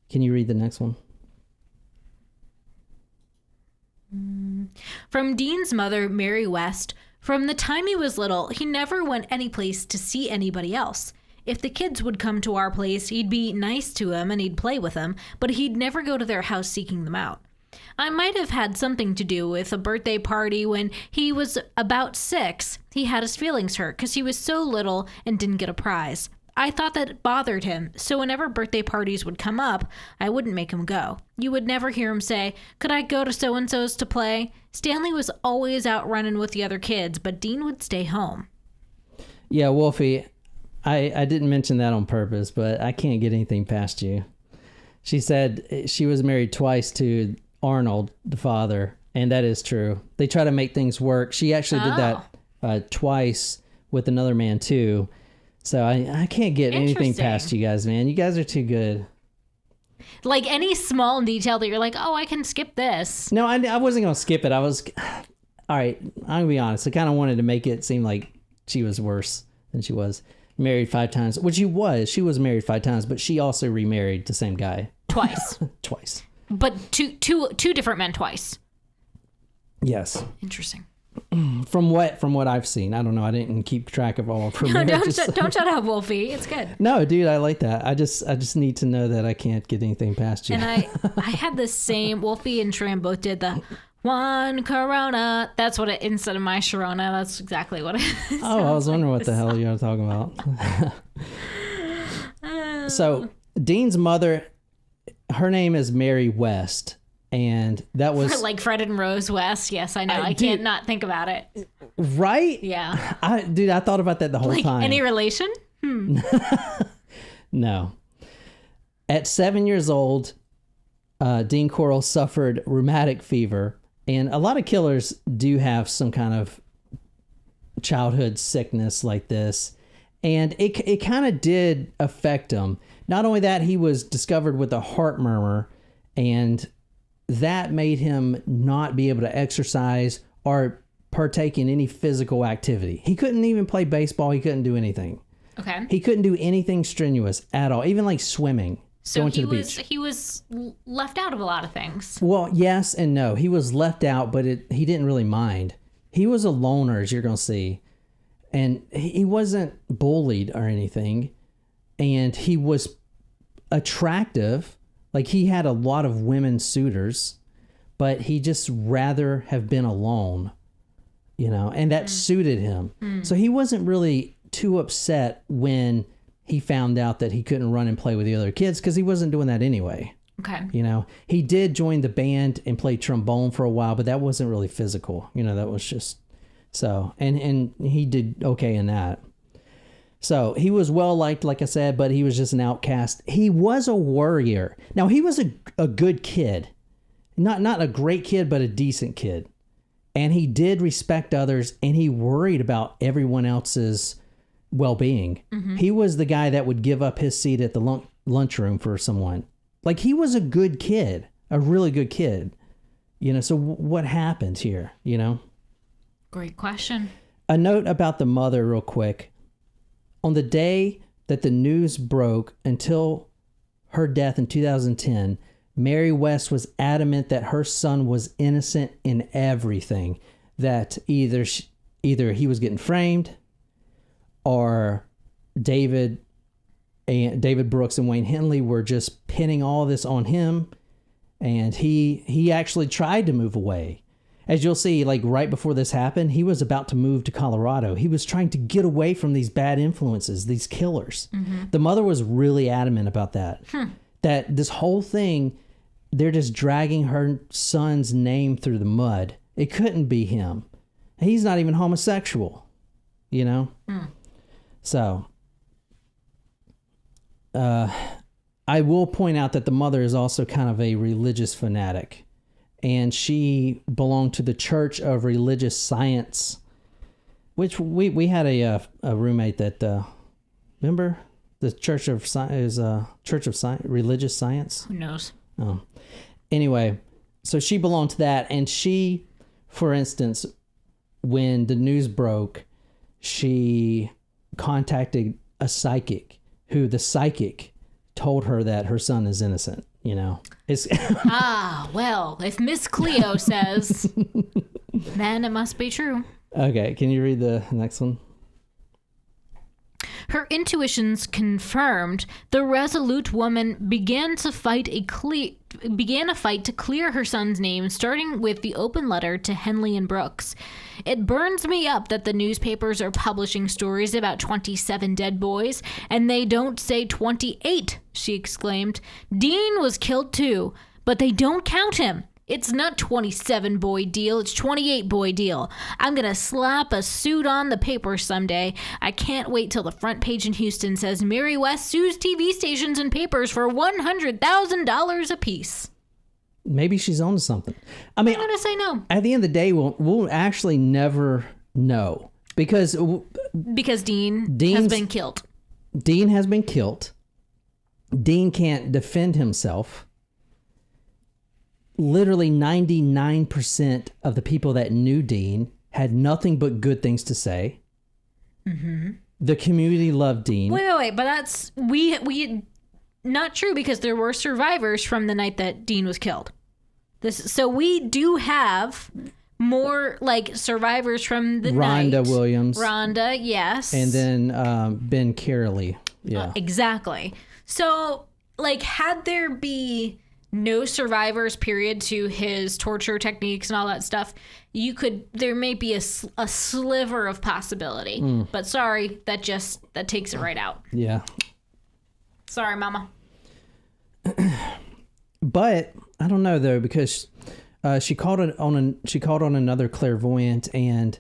Can you read the next one? From Dean's mother, Mary West, from the time he was little, he never went any place to see anybody else. If the kids would come to our place, he'd be nice to them and he'd play with them, but he'd never go to their house seeking them out. I might have had something to do with a birthday party when he was about 6. He had his feelings hurt because he was so little and didn't get a prize. I thought that bothered him, so whenever birthday parties would come up, I wouldn't make him go. You would never hear him say, "Could I go to so-and-so's to play?" Stanley was always out running with the other kids, but Dean would stay home. Yeah, Wolfie, I didn't mention that on purpose, but I can't get anything past you. She said she was married twice to Arnold, the father, and that is true. They try to make things work. She actually did that twice with another man too. So I can't get anything past you guys, man. You guys are too good. Like any small detail that you're like, I can skip this. No, I wasn't going to skip it. All right, I'm going to be honest. I kind of wanted to make it seem like she was worse than she was. Married 5 times, which she was. She was married 5 times, but she also remarried the same guy. Twice. Twice. But two different men twice. Yes. Interesting. From what I've seen, I don't know. I didn't keep track of all of her marriages. Don't shut up, Wolfie. It's good. No, dude, I like that. I just need to know that I can't get anything past you. And I had the same. Wolfie and Shram both did the one Corona. That's what instead of my Sharona. That's exactly what it is. Oh, I was wondering what the hell you were talking about. So Dean's mother, her name is Mary West. And that was like Fred and Rose West. Yes, I know. I can't not think about it. Right? Yeah. I thought about that the whole time. Any relation? No. At 7 years old, Dean Corll suffered rheumatic fever. And a lot of killers do have some kind of childhood sickness like this. And it kind of did affect him. Not only that, he was discovered with a heart murmur, and that made him not be able to exercise or partake in any physical activity. He couldn't even play baseball. He couldn't do anything. Okay. He couldn't do anything strenuous at all, even like swimming. So going to the beach. he was left out of a lot of things. Well, yes and no. He was left out, but he didn't really mind. He was a loner, as you're going to see. And he wasn't bullied or anything. And he was attractive. Like, he had a lot of women suitors, but he just rather have been alone, and that suited him. So he wasn't really too upset when he found out that he couldn't run and play with the other kids, because he wasn't doing that anyway. Okay. He did join the band and play trombone for a while, but that wasn't really physical. That was just so, and he did okay in that. So he was well liked, like I said, but he was just an outcast. He was a worrier. Now, he was a good kid, not a great kid, but a decent kid. And he did respect others, and he worried about everyone else's well-being. Mm-hmm. He was the guy that would give up his seat at the lunchroom for someone. Like, he was a good kid, a really good kid. So what happened here, Great question. A note about the mother real quick. On the day that the news broke until her death in 2010, Mary West was adamant that her son was innocent in everything. That either he was getting framed, or David Brooks and Wayne Henley were just pinning all this on him, and he actually tried to move away. As you'll see, like right before this happened, he was about to move to Colorado. He was trying to get away from these bad influences, these killers. Mm-hmm. The mother was really adamant about that. That this whole thing, they're just dragging her son's name through the mud. It couldn't be him. He's not even homosexual, So, I will point out that the mother is also kind of a religious fanatic. And she belonged to the Church of Religious Science, which we had a roommate that, remember the Church of Science, Church of Science, Religious Science? Who knows? Oh. Anyway, so she belonged to that. And she, for instance, when the news broke, she contacted a psychic, who the psychic told her that her son is innocent. It's well, if Miss Cleo says, then it must be true. Okay, can you read the next one? Her intuitions confirmed, the resolute woman began a fight to clear her son's name, starting with the open letter to Henley and Brooks. It burns me up that the newspapers are publishing stories about 27 dead boys, and they don't say 28, she exclaimed. Dean was killed too, but they don't count him. It's not 27 boy deal, it's 28 boy deal. I'm gonna slap a suit on the paper someday. I can't wait till the front page in Houston says Mary West sues TV stations and papers for $100,000 apiece. Maybe she's on to something. I mean, I'm gonna say no. At the end of the day, we'll actually never know, because Dean has been killed. Dean has been killed. Dean can't defend himself. Literally 99% of the people that knew Dean had nothing but good things to say. Mm-hmm. The community loved Dean. Wait, but that's we not true, because there were survivors from the night that Dean was killed. So we do have more like survivors from the night. Rhonda Williams. Rhonda, yes. And then Ben Carley. Yeah. Exactly. So, like, had there be no survivors, period, to his torture techniques and all that stuff, there may be a sliver of possibility. But sorry, that takes it right out. Yeah. Sorry, Mama. But I don't know though, because she called on another clairvoyant, and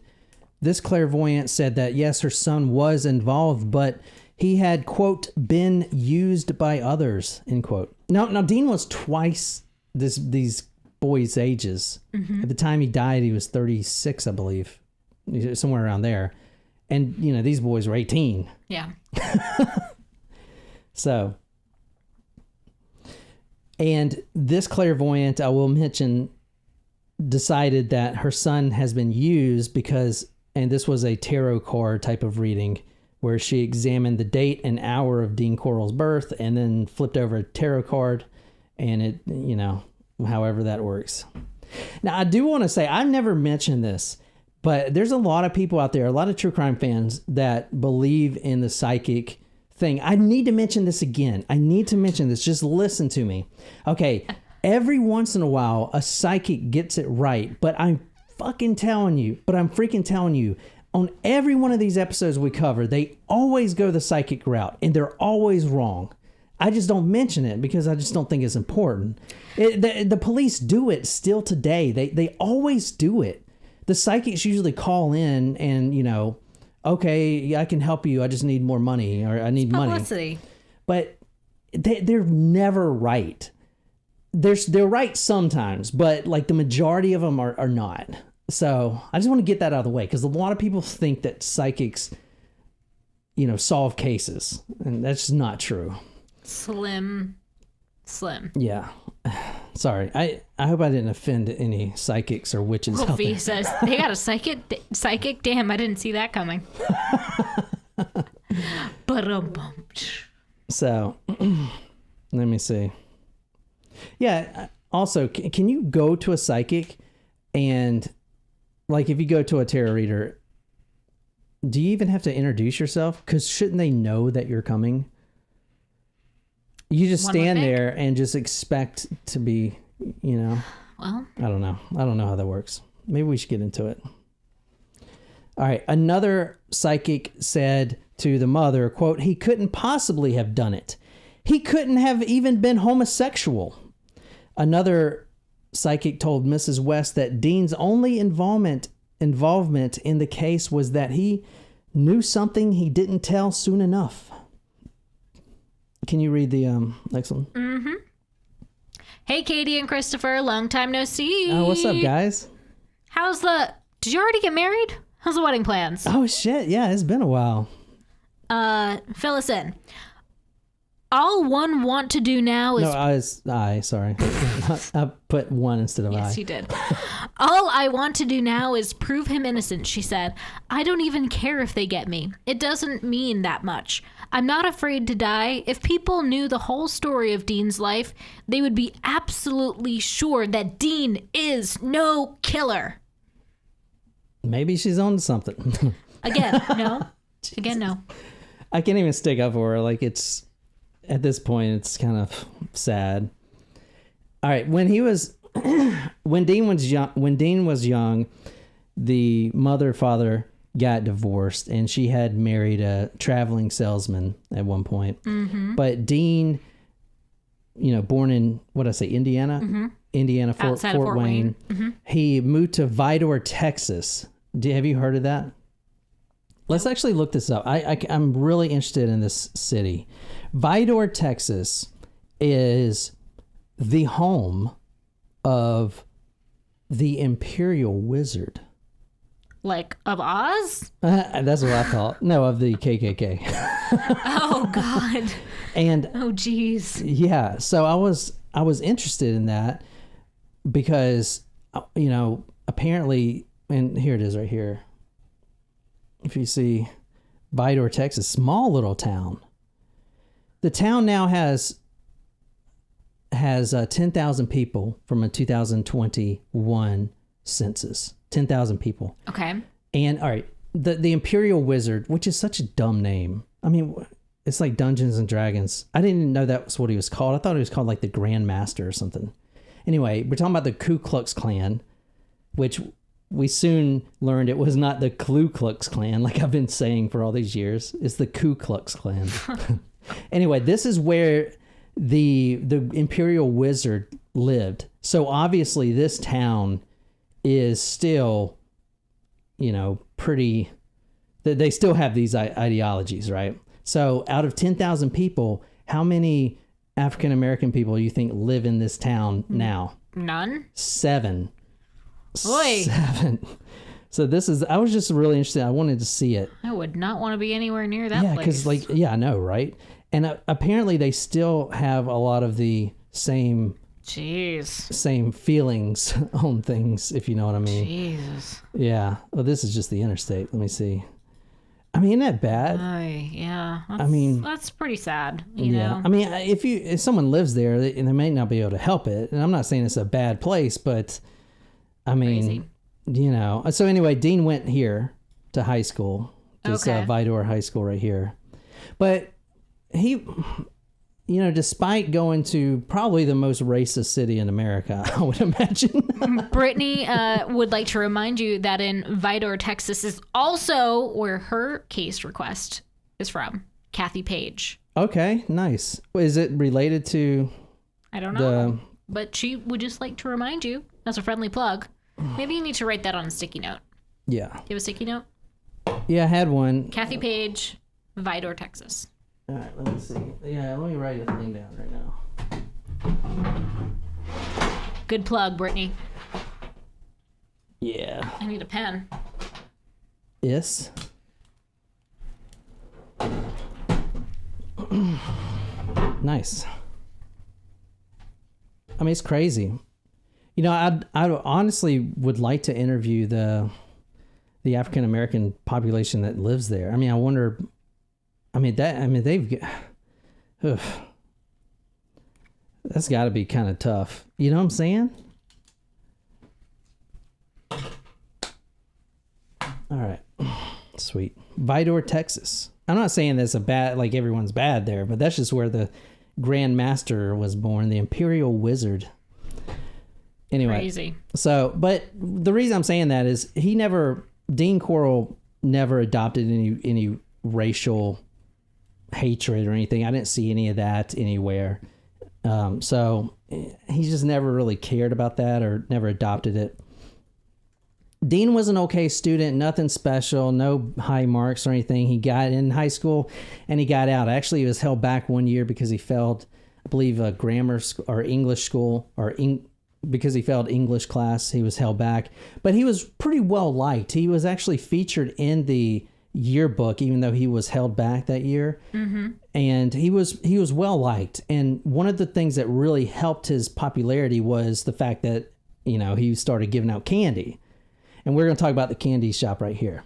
this clairvoyant said that yes, her son was involved, but he had, quote, been used by others, end quote. Now Dean was twice these boys' ages. Mm-hmm. At the time he died, he was 36, I believe, somewhere around there. And, you know, these boys were 18. Yeah. So, and this clairvoyant, I will mention, decided that her son has been used because, and this was a tarot card type of reading, where she examined the date and hour of Dean Corll's birth and then flipped over a tarot card, and it, you know, however that works. Now, I do want to say, I've never mentioned this, but there's a lot of people out there, a lot of true crime fans that believe in the psychic thing. I need to mention this again. I need to mention this. Just listen to me. Okay. Every once in a while, a psychic gets it right, but I'm freaking telling you, on every one of these episodes we cover, they always go the psychic route, and they're always wrong. I just don't mention it because I just don't think it's important. The police do it still today. They always do it. The psychics usually call in and, you know, okay, yeah, I can help you. I just need more money, or I need publicity. Money. But they're never right. They're right sometimes, but like the majority of them are not. So I just want to get that out of the way, because a lot of people think that psychics, you know, solve cases, and that's just not true. Slim. Yeah. Sorry. I hope I didn't offend any psychics or witches. Wolfie says they got a psychic. Damn, I didn't see that coming. So let me see. Yeah. Also, can you go to a psychic and, like, if you go to a tarot reader, do you even have to introduce yourself? Because shouldn't they know that you're coming? You just stand there and just expect to be, you know. Well, I don't know. I don't know how that works. Maybe we should get into it. All right. Another psychic said to the mother, quote, he couldn't possibly have done it. He couldn't have even been homosexual. Another psychic told Mrs. West that Dean's only involvement in the case was that he knew something he didn't tell soon enough. Can you read the next one? Mm-hmm. Hey, Katie and Christopher, long time no see. Oh, what's up, guys? Did you already get married? How's the wedding plans? Oh, shit. Yeah, it's been a while. Fill us in. All one want to do now is... No, I sorry. I put one instead of I. Yes, you did. All I want to do now is prove him innocent, she said. I don't even care if they get me. It doesn't mean that much. I'm not afraid to die. If people knew the whole story of Dean's life, they would be absolutely sure that Dean is no killer. Maybe she's on to something. Again, no. Again, no. I can't even stick up for her. Like, it's... At this point, it's kind of sad. All right, when Dean was young, the father got divorced, and she had married a traveling salesman at one point. Mm-hmm. But Dean, you know, born in Indiana, mm-hmm. Indiana, Fort Wayne. Mm-hmm. He moved to Vidor, Texas. Have you heard of that? Let's actually look this up. I'm really interested in this city. Vidor, Texas is the home of the Imperial Wizard. Like of Oz? That's what I thought. No, of the KKK. Oh, God. And oh, geez. Yeah. So I was interested in that because, you know, apparently, and here it is right here. If you see Vidor, Texas, small little town. The town now has 10,000 people from a 2021 census. 10,000 people. Okay. And all right, the Imperial Wizard, which is such a dumb name. I mean, it's like Dungeons and Dragons. I didn't even know that was what he was called. I thought he was called like the Grand Master or something. Anyway, we're talking about the Ku Klux Klan, which we soon learned it was not the Ku Klux Klan, like I've been saying for all these years. It's the Ku Klux Klan. Anyway, this is where the imperial wizard lived. So obviously this town is still, pretty, they still have these ideologies, right? So out of 10,000 people, how many African American people you think live in this town now? None? 7. Boy. 7. So I was just really interested. I wanted to see it. I would not want to be anywhere near that place. place. Because I know, right? And apparently they still have a lot of the same feelings on things, if you know what I mean. Jesus. Yeah. Well, this is just the interstate. Let me see. I mean, isn't that bad? Yeah. That's pretty sad, you know? I mean, if someone lives there, they may not be able to help it. And I'm not saying it's a bad place, but I mean, crazy. So anyway, Dean went here to high school, this Vidor High School right here. But he, despite going to probably the most racist city in America, I would imagine. Brittany would like to remind you that in Vidor, Texas is also where her case request is from, Kathy Page. Okay, nice. Is it related to... I don't know, but she would just like to remind you, as a friendly plug, maybe you need to write that on a sticky note. Yeah. Do you have a sticky note? Yeah, I had one. Kathy Page, Vidor, Texas. All right, let me see. Yeah, let me write a thing down right now. Good plug, Brittany. Yeah. I need a pen. Yes. Nice. I mean, it's crazy. I honestly would like to interview the African American population that lives there. I mean, I wonder. They've. That's got to be kind of tough. You know what I'm saying? All right. Sweet. Vidor, Texas. I'm not saying that's everyone's bad there, but that's just where the Grand Master was born, the Imperial Wizard. Anyway. Crazy. So, but the reason I'm saying that is Dean Corll never adopted any racial hatred or anything. I didn't see any of that anywhere. So he just never really cared about that or never adopted it. Dean was an okay student, nothing special, no high marks or anything. He got in high school and he got out. Actually, he was held back 1 year because he failed, I believe, a grammar or English school because he failed English class. He was held back, but he was pretty well liked. He was actually featured in the yearbook, even though he was held back that year. Mm-hmm. And he was well liked. And one of the things that really helped his popularity was the fact that, he started giving out candy. And we're going to talk about the candy shop right here.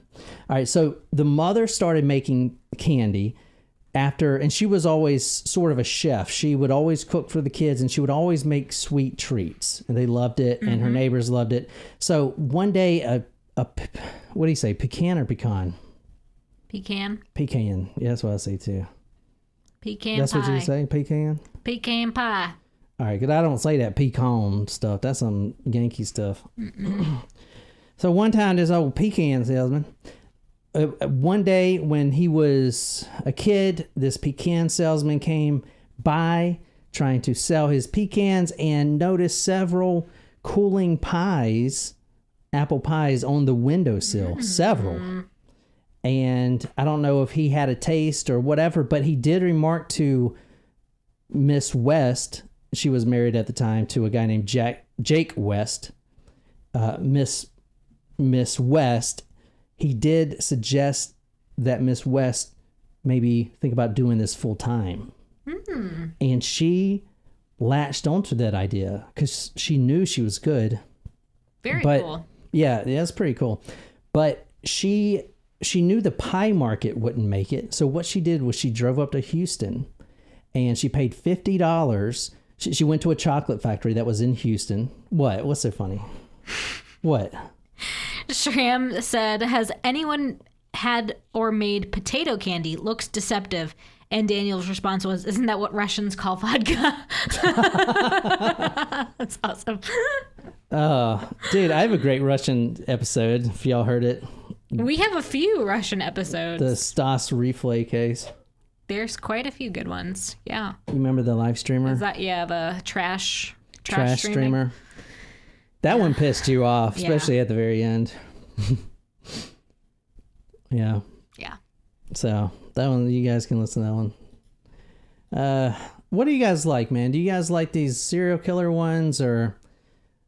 All right. So the mother started making candy and she was always sort of a chef. She would always cook for the kids and she would always make sweet treats, and they loved it. And her neighbors loved it. So one day, what do you say? Pecan or pecan? Pecan. Pecan. Yeah, that's what I say too. Pecan That's pie. what you say? Pecan? Pecan pie. All right, because I don't say that pecan stuff. That's some Yankee stuff. So one time, this old pecan salesman, one day when he was a kid, this pecan salesman came by trying to sell his pecans and noticed several cooling pies, apple pies, on the windowsill. Several. And I don't know if he had a taste or whatever, but he did remark to Miss West. She was married at the time to a guy named Jake West. Miss West, he did suggest that Miss West maybe think about doing this full time. And she latched onto that idea because she knew she was good. Very cool. Yeah, that's pretty cool. But she knew the pie market wouldn't make it. So what she did was she drove up to Houston and she paid $50. She went to a chocolate factory that was in Houston. What? What's so funny? What? Shram said, has anyone had or made potato candy? Looks deceptive. And Daniel's response was, isn't that what Russians call vodka? That's awesome. Dude, I have a great Russian episode, if y'all heard it. We have a few Russian episodes. The Stas Reflay case. There's quite a few good ones. Yeah. You remember the live streamer? Is that the trash streamer? That one pissed you off, especially at the very end. Yeah. Yeah. So that one, you guys can listen to that one. What do you guys like, man? Do you guys like these serial killer ones, or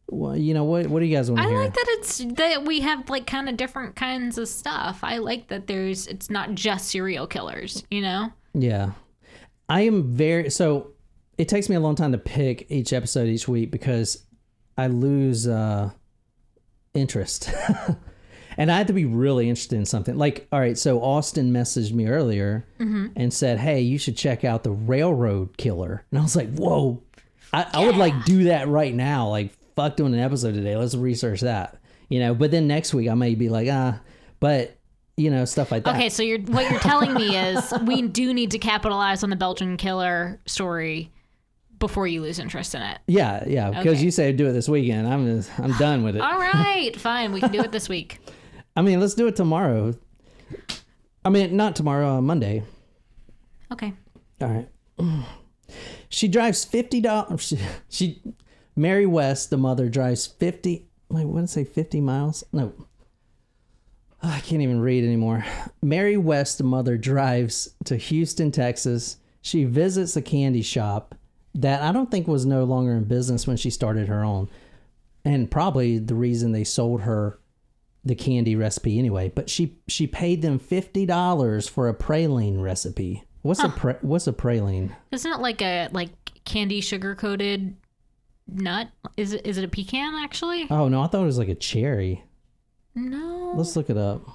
what do you guys want to hear? I like that we have like kind of different kinds of stuff. I like that it's not just serial killers, Yeah. I am so it takes me a long time to pick each episode each week because I lose interest. And I had to be really interested in something. Like, all right, so Austin messaged me earlier and said, hey, you should check out the Railroad Killer. And I was like, whoa, I would like do that right now. Like, fuck doing an episode today. Let's research that. But then next week I may be like, but stuff like that. Okay, so what you're telling me is we do need to capitalize on the Belgian killer story before you lose interest in it. Yeah, because you say do it this weekend. I'm done with it. All right, fine. We can do it this week. I mean, let's do it tomorrow. I mean, not tomorrow, Monday. Okay. All right. She drives $50. Mary West, the mother, drives 50. Wait, what did I say? 50 miles? No. I can't even read anymore. Mary West, the mother, drives to Houston, Texas. She visits a candy shop that I don't think was no longer in business when she started her own. And probably the reason they sold her the candy recipe anyway. But she paid them $50 for a praline recipe. What's a praline? Isn't it like a candy sugar coated nut? Is it a pecan actually? Oh no, I thought it was like a cherry. No. Let's look it up.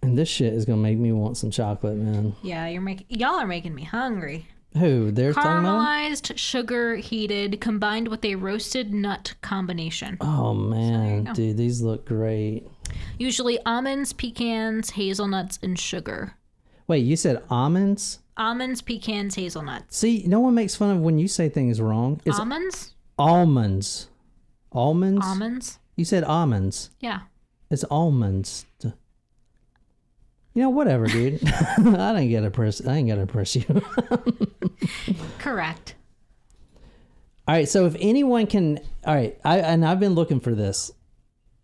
And this shit is gonna make me want some chocolate, man. Yeah, y'all are making me hungry. Who? They're talking about? Caramelized, sugar heated, combined with a roasted nut combination. Oh man, dude, these look great. Usually almonds, pecans, hazelnuts, and sugar. Wait, you said almonds? Almonds, pecans, hazelnuts. See, no one makes fun of when you say things wrong. It's almonds? Almonds. Almonds? Almonds? You said almonds. Yeah. It's almonds. Whatever, dude. I ain't gotta impress you. Correct. All right, so if anyone can, all right, I've been looking for this.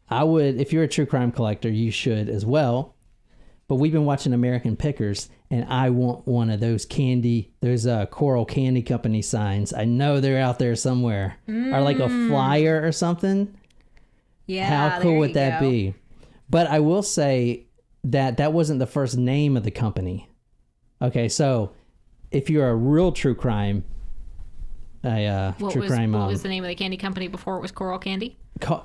I would, if you're a true crime collector, you should as well. But we've been watching American Pickers, and I want one of those Corll Candy Company signs. I know they're out there somewhere, or like a flyer or something. Yeah, how cool would that be? But I will say that wasn't the first name of the company. Okay, so if you're a real true crime, what was the name of the candy company before it was Corll Candy?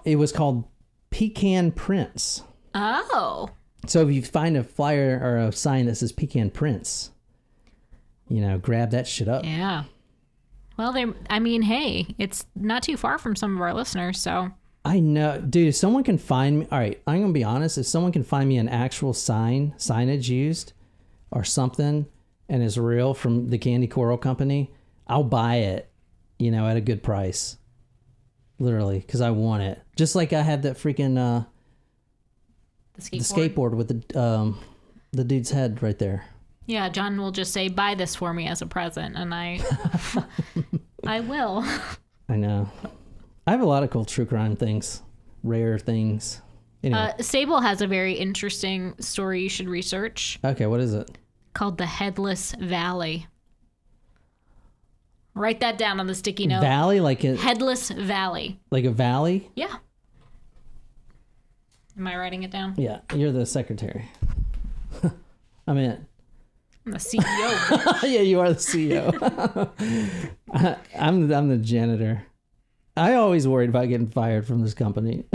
It was called Pecan Prince. Oh. So if you find a flyer or a sign that says Pecan Prince, grab that shit up. Yeah. Well, hey, it's not too far from some of our listeners, so. I know, dude, if someone can find me, all right, I'm going to be honest, if someone can find me an actual signage used or something and is real from the Candy Corll Company, I'll buy it, at a good price. Literally, because I want it. Just like I had that freaking, the skateboard with the dude's head right there. Yeah, John will just say, buy this for me as a present, and I will. I know. I have a lot of cool true crime things, rare things. Anyway. Sable has a very interesting story you should research. Okay, what is it? Called the Headless Valley. Write that down on the sticky note. Valley, like a Headless Valley. Like a valley? Yeah. Am I writing it down? Yeah, you're the secretary. I'm in. I'm the CEO. Yeah, you are the CEO. I'm the janitor. I always worried about getting fired from this company.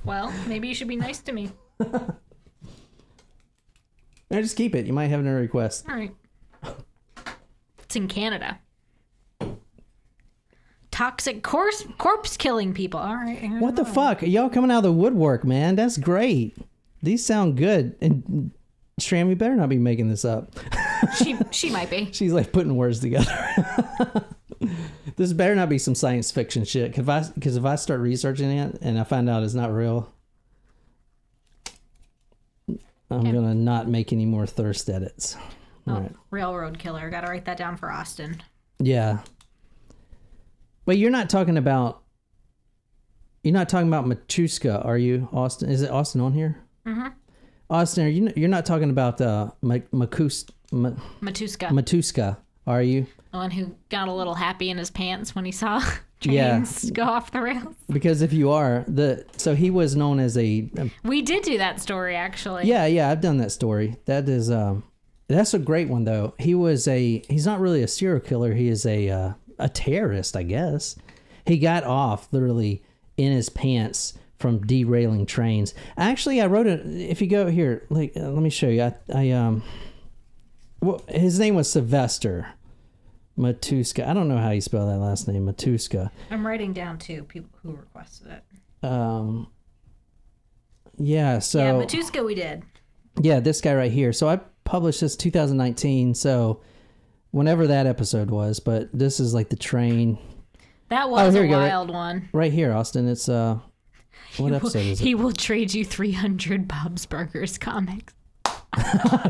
Well, maybe you should be nice to me. No, just keep it. You might have another request. All right. It's in Canada. Toxic corpse killing people. All right. What the fuck? Y'all coming out of the woodwork, man. That's great. These sound good. And Stram, you better not be making this up. She might be. She's like putting words together. This better not be some science fiction shit. Because if I start researching it and I find out it's not real. I'm going to not make any more thirst edits. All right. Railroad killer. Got to write that down for Austin. Yeah. But you're not talking about Machuska, are you, Austin? Is it Austin on here? Mm-hmm. Austin, you're not talking about Matuska, are you? The one who got a little happy in his pants when he saw trains go off the rails. Because if you are, so he was known as we did do that story, actually. Yeah, I've done that story. That is, that's a great one, though. He's not really a serial killer. He is a terrorist, I guess. He got off literally in his pants from derailing trains. Actually, I wrote it. If you go here, let me show you. Well, his name was Sylvester Matuska. I don't know how you spell that last name, Matuska. I'm writing down too people who requested it. Yeah. So Matuska, we did. Yeah, this guy right here. So I published this 2019. So whenever that episode was, but this is like the train. That was a wild one. Right here, Austin. It's what episode is it? He will trade you 300 Bob's Burgers comics.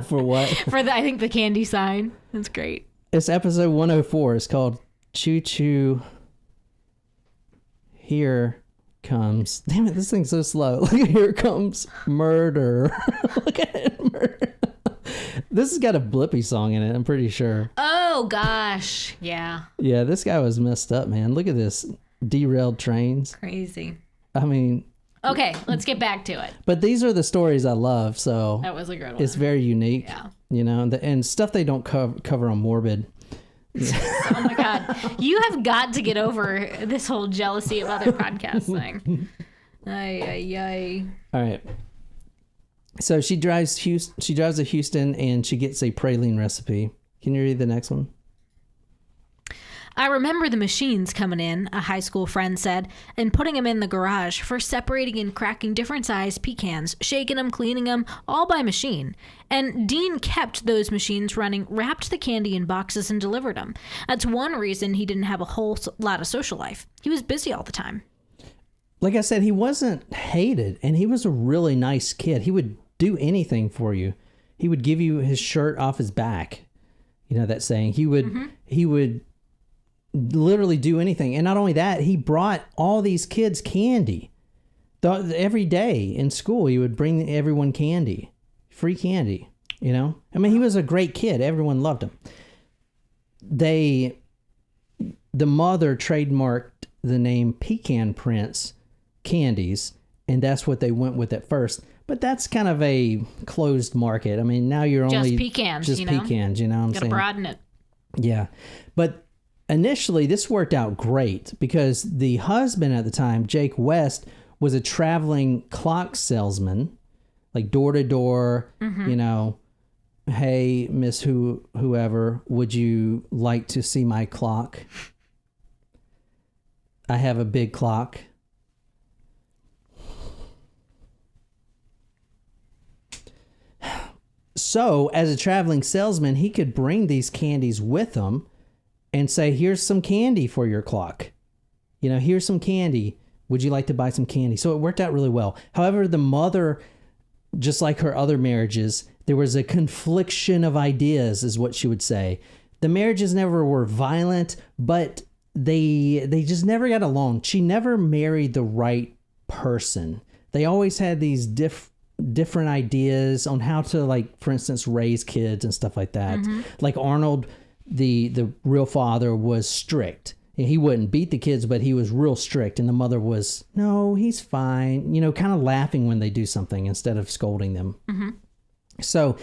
For what? I think the candy sign. That's great. It's episode 104. It's called Choo Choo. Here comes. Damn it, this thing's so slow. Look at here comes murder. Look at it, murder. This has got a Blippy song in it, I'm pretty sure. Oh, gosh. Yeah. Yeah, this guy was messed up, man. Look at this. Derailed trains. Crazy. I mean... Okay, let's get back to it. But these are the stories I love, so... That was a good one. It's very unique. Yeah. You know, and stuff they don't cover on Morbid. Oh, my God. You have got to get over this whole jealousy of other podcasts thing. Ay. All right. So she drives to Houston, and she gets a praline recipe. Can you read the next one? I remember the machines coming in, a high school friend said, and putting them in the garage for separating and cracking different sized pecans, shaking them, cleaning them, all by machine. And Dean kept those machines running, wrapped the candy in boxes, and delivered them. That's one reason he didn't have a whole lot of social life. He was busy all the time. Like I said, he wasn't hated, and he was a really nice kid. He would do anything for you. He would give you his shirt off his back. You know that saying. He would literally do anything. And not only that, he brought all these kids candy. Every day in school, he would bring everyone candy. Free candy, you know? I mean, he was a great kid. Everyone loved him. The mother trademarked the name Pecan Prince candies, and that's what they went with at first. But that's kind of a closed market. I mean, now you're only... Just pecans, you know what I'm saying? Gotta broaden it. Yeah. But initially, this worked out great because the husband at the time, Jake West, was a traveling clock salesman, like door to door, you know, hey, Miss whoever, would you like to see my clock? I have a big clock. So, as a traveling salesman, he could bring these candies with him and say, here's some candy for your clock. You know, here's some candy. Would you like to buy some candy? So it worked out really well. However, the mother, just like her other marriages, there was a confliction of ideas, is what she would say. The marriages never were violent, but they just never got along. She never married the right person. They always had these different ideas on how to, like, for instance, raise kids and stuff like that. Like Arnold, the real father, was strict. He wouldn't beat the kids, but he was real strict. And the mother was, no, he's fine. You know, kind of laughing when they do something instead of scolding them. So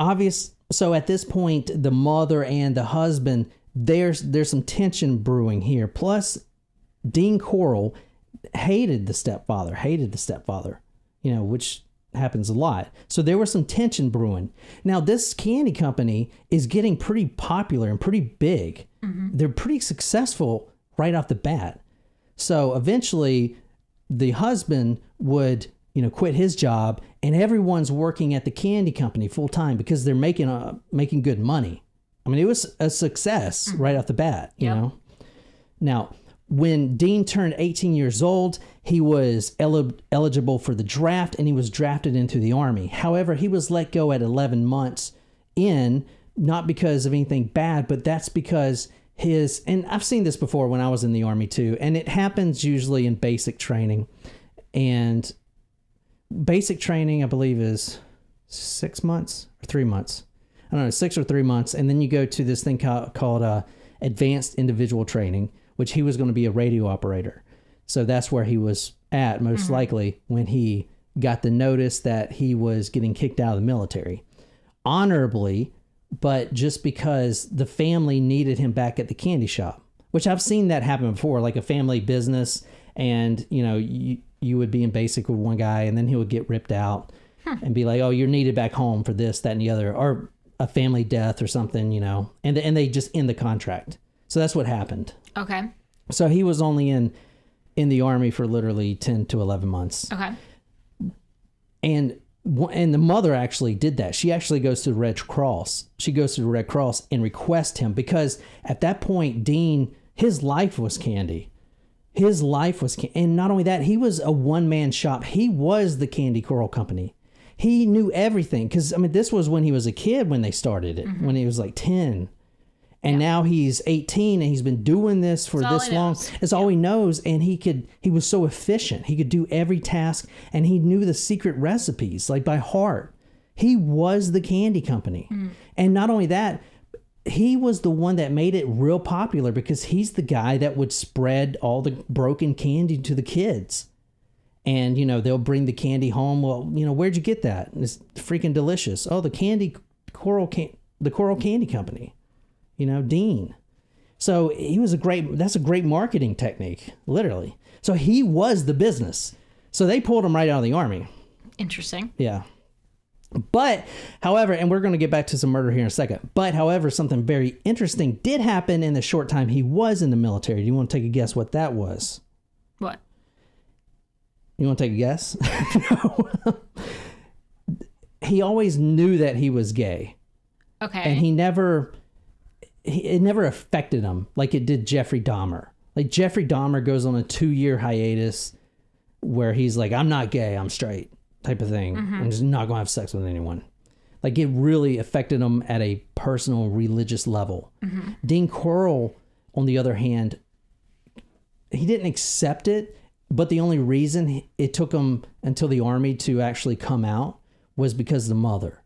at this point, the mother and the husband, there's some tension brewing here. Plus, Dean Corll hated the stepfather, you know, which happens a lot. So there was some tension brewing. Now, this candy company is getting pretty popular and pretty big. They're pretty successful right off the bat. So eventually, the husband would, you know, quit his job, and everyone's working at the candy company full time because they're making good money. I mean, it was a success right off the bat, you know. Now, when Dean turned 18 years old, he was eligible for the draft, and he was drafted into the Army. However, he was let go at 11 months in, not because of anything bad, but that's because and I've seen this before when I was in the Army too, and it happens usually in basic training. And basic training, I believe, is 6 months or 3 months. I don't know, 6 or 3 months. And then you go to this thing called advanced individual training, which he was going to be a radio operator. So that's where he was at, most likely, when he got the notice that he was getting kicked out of the military. Honorably, but just because the family needed him back at the candy shop, which I've seen that happen before, like a family business, and, you know, you would be in basic with one guy, and then he would get ripped out and be like, oh, you're needed back home for this, that, and the other, or a family death or something, you know, and they just end the contract. So that's what happened. Okay. So he was only in the Army for literally 10 to 11 months. Okay. And the mother actually did that. She actually goes to the Red Cross. She goes to the Red Cross and requests him, because at that point, Dean, his life was candy. His life was candy. And not only that, he was a one-man shop. He was the Candy Corll Company. He knew everything, because, I mean, this was when he was a kid when they started it, when he was like 10. And now he's 18, and he's been doing this for this long. It's all he knows. And he was so efficient. He could do every task, and he knew the secret recipes like by heart. He was the candy company. And not only that, he was the one that made it real popular, because he's the guy that would spread all the broken candy to the kids. And, you know, they'll bring the candy home. Well, you know, where'd you get that? It's freaking delicious. Oh, the Corll Candy Company. You know, Dean. So that's a great marketing technique, literally. So he was the business. So they pulled him right out of the Army. Interesting. Yeah. But, however, and we're going to get back to some murder here in a second. But, however, something very interesting did happen in the short time he was in the military. Do you want to take a guess what that was? What? You want to take a guess? No. He always knew that he was gay. Okay. And it never affected him like it did Jeffrey Dahmer. Like, Jeffrey Dahmer goes on a 2-year hiatus where he's like, I'm not gay, I'm straight, type of thing. I'm just not going to have sex with anyone. Like, it really affected him at a personal, religious level. Dean Corll, on the other hand, he didn't accept it, but the only reason it took him until the Army to actually come out was because of the mother.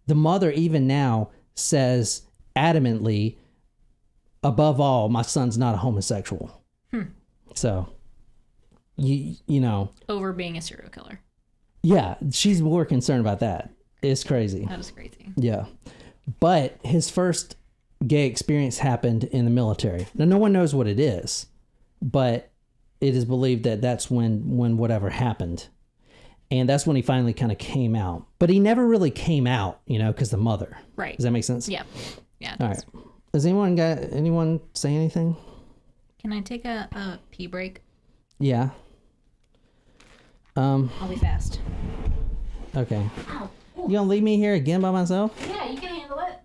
The mother, even now, says adamantly, above all, my son's not a homosexual. So, you know. Over being a serial killer. Yeah, she's more concerned about that. It's crazy. That is crazy. Yeah. But his first gay experience happened in the military. Now, no one knows what it is, but it is believed that that's when whatever happened. And that's when he finally kind of came out. But he never really came out, you know, because the mother. Right. Does that make sense? Yeah. Yeah. All right. Does anyone say anything? Can I take a pee break? Yeah. I'll be fast. Okay. Ow. You gonna leave me here again by myself? Yeah, you can handle it.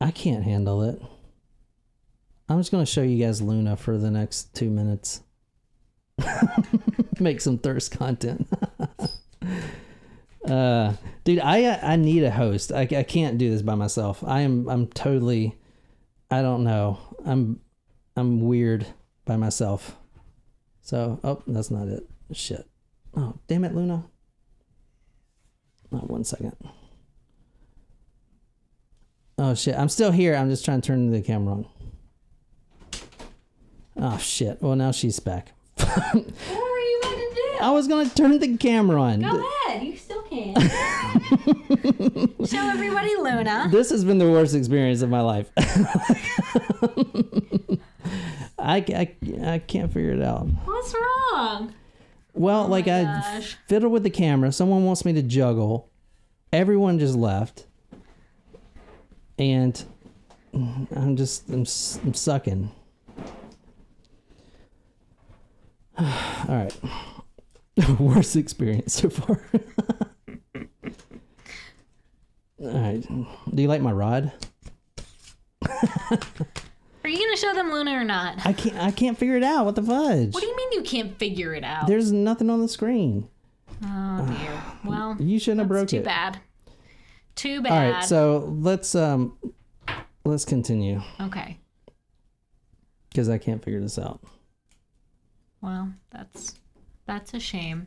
I can't handle it. I'm just going to show you guys Luna for the next 2 minutes. Make some thirst content. Dude, I need a host. I can't do this by myself. I'm totally, I don't know. I'm weird by myself. So, oh, that's not it. Shit. Oh, damn it, Luna. Oh, 1 second. Oh, shit. I'm still here. I'm just trying to turn the camera on. Oh, shit. Well, now she's back. What were you going to do? I was going to turn the camera on. Go ahead. You still can. Show everybody Luna. This has been the worst experience of my life. I can't figure it out. What's wrong? Well, Oh like my I gosh. fiddled with the camera. Someone wants me to juggle. Everyone just left. And I'm sucking. All right. Worst experience so far. All right. Do you like my rod? Are you gonna show them Luna or not? I can't figure it out. What the fudge? What do you mean you can't figure it out? There's nothing on the screen. Oh dear. Well, You shouldn't have broke too it. bad. Too bad. All right, so let's continue Okay. because I can't figure this out. Well, that's a shame.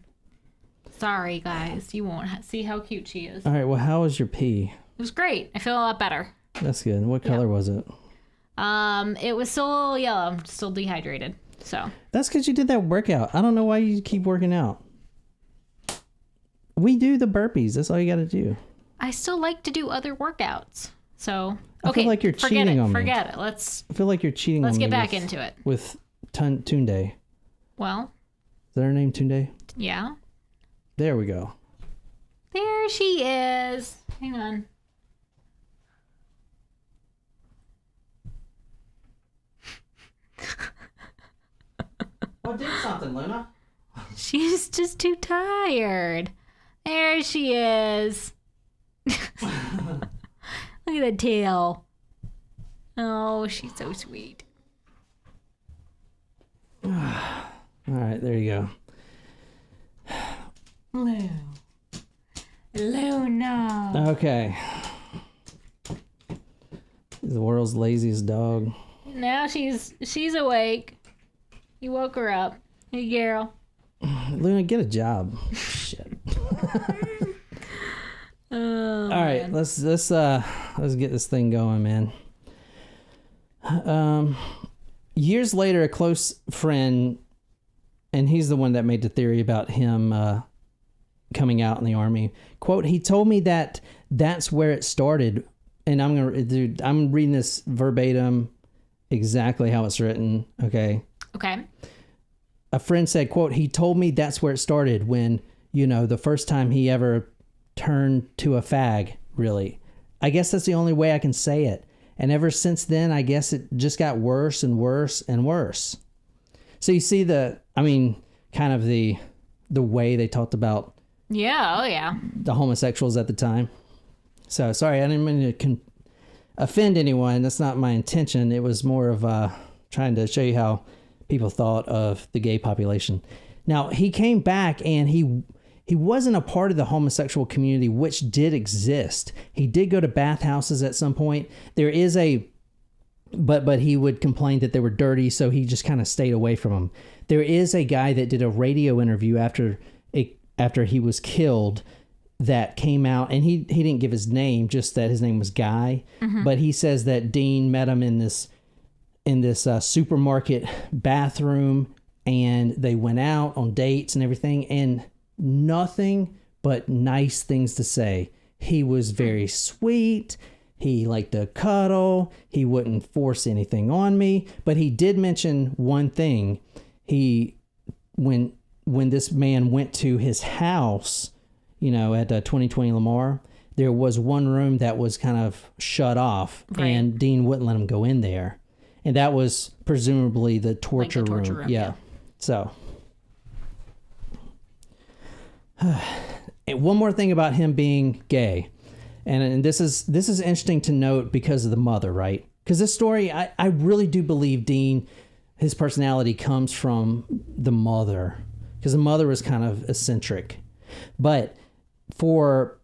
Sorry, guys. You won't see how cute she is. All right, well, how was your pee? It was great. I feel a lot better. That's good. What color was it? It was still yellow, still dehydrated. So That's because you did that workout. I don't know why you keep working out. We do the burpees. That's all you got to do. I still like to do other workouts. So I feel like you're cheating on me. Forget it. Let's I feel like you're cheating on me. get back into it. With Tunde. Well, Is that her name, Tunde? yeah. There we go. There she is. Hang on. Oh, did something, Luna. She's just too tired. There she is. Look at the tail. Oh, she's so sweet. All right, there you go. Luna. Okay. The world's laziest dog. Now she's awake. You woke her up. Hey, girl. Luna, get a job. Shit. Oh, All right, let's get this thing going, man. Years later, a close friend, and he's the one that made the theory about him coming out in the army. Quote: "He told me that that's where it started," and I'm reading this verbatim, exactly how it's written. Okay. Okay. A friend said, quote, "He told me that's where it started when, the first time he ever turned to a fag, really. I guess that's the only way I can say it. And ever since then, I guess it just got worse and worse and worse." So you see kind of the way they talked about Yeah. Oh, yeah. the homosexuals at the time. So sorry, I didn't mean to offend anyone. That's not my intention. It was more of trying to show you how people thought of the gay population. Now, he came back and he wasn't a part of the homosexual community, which did exist. He did go to bathhouses at some point. There is but he would complain that they were dirty, so he just kind of stayed away from them. There is a guy that did a radio interview after he was killed that came out, and he didn't give his name, just that his name was Guy. Mm-hmm. But he says that Dean met him in this supermarket bathroom, and they went out on dates and everything, and nothing but nice things to say. He was very sweet. He liked to cuddle. He wouldn't force anything on me, but he did mention one thing. When this man went to his house, at 2020 Lamar, there was one room that was kind of shut off, right, and Dean wouldn't let him go in there. And that was presumably the torture room. Yeah. So, and one more thing about him being gay. And this is interesting to note because of the mother, right? Because this story, I really do believe Dean, his personality comes from the mother. Because the mother was kind of eccentric. But for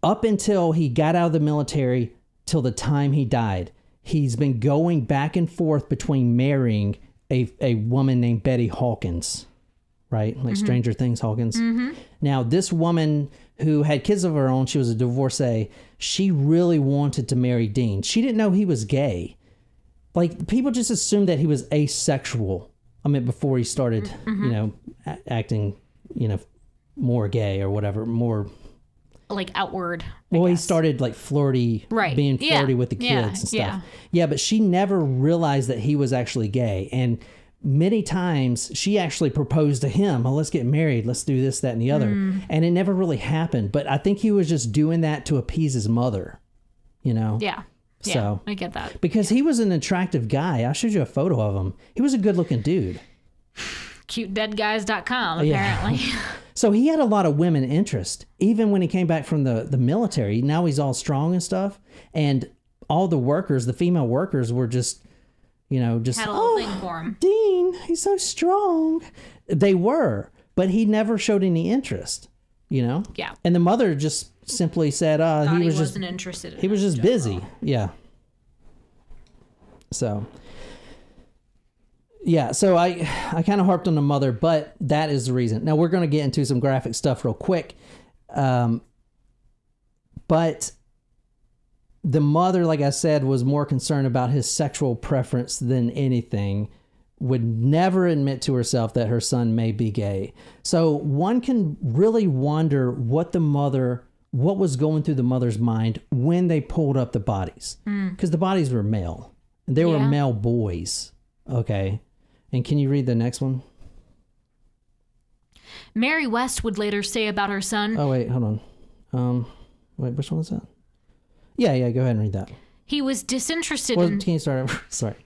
up until he got out of the military till the time he died, he's been going back and forth between marrying a woman named Betty Hawkins, right? Like Stranger Things Hawkins. Mm-hmm. Now, this woman who had kids of her own, she was a divorcee, she really wanted to marry Dean. She didn't know he was gay. Like, people just assumed that he was asexual. I mean, before he started, acting, more gay or whatever, more... like outward. Well, he started like flirty, right, being flirty with the kids and stuff. Yeah, but she never realized that he was actually gay. And many times she actually proposed to him, "Oh, let's get married. Let's do this, that, and the other." And it never really happened. But I think he was just doing that to appease his mother, Yeah. So I get that. Because he was an attractive guy. I showed you a photo of him. He was a good looking dude. CuteDeadGuys.com, apparently. So he had a lot of women interest, even when he came back from the military. Now he's all strong and stuff. And all the workers, the female workers, were just, just, Had a little thing for him. Dean, he's so strong. They were, but he never showed any interest, Yeah. And the mother just simply said, Thought he wasn't interested in he was it just in busy. general. Yeah. So, yeah, so I kind of harped on the mother, but that is the reason. Now we're going to get into some graphic stuff real quick. But the mother, like I said, was more concerned about his sexual preference than anything, would never admit to herself that her son may be gay. So one can really wonder what was going through the mother's mind when they pulled up the bodies. Because the bodies were male. They were male boys. Okay. And can you read the next one? Mary West would later say about her son. Oh, wait, hold on. Wait, which one was that? Yeah, go ahead and read that. He was disinterested Can you start over? Sorry.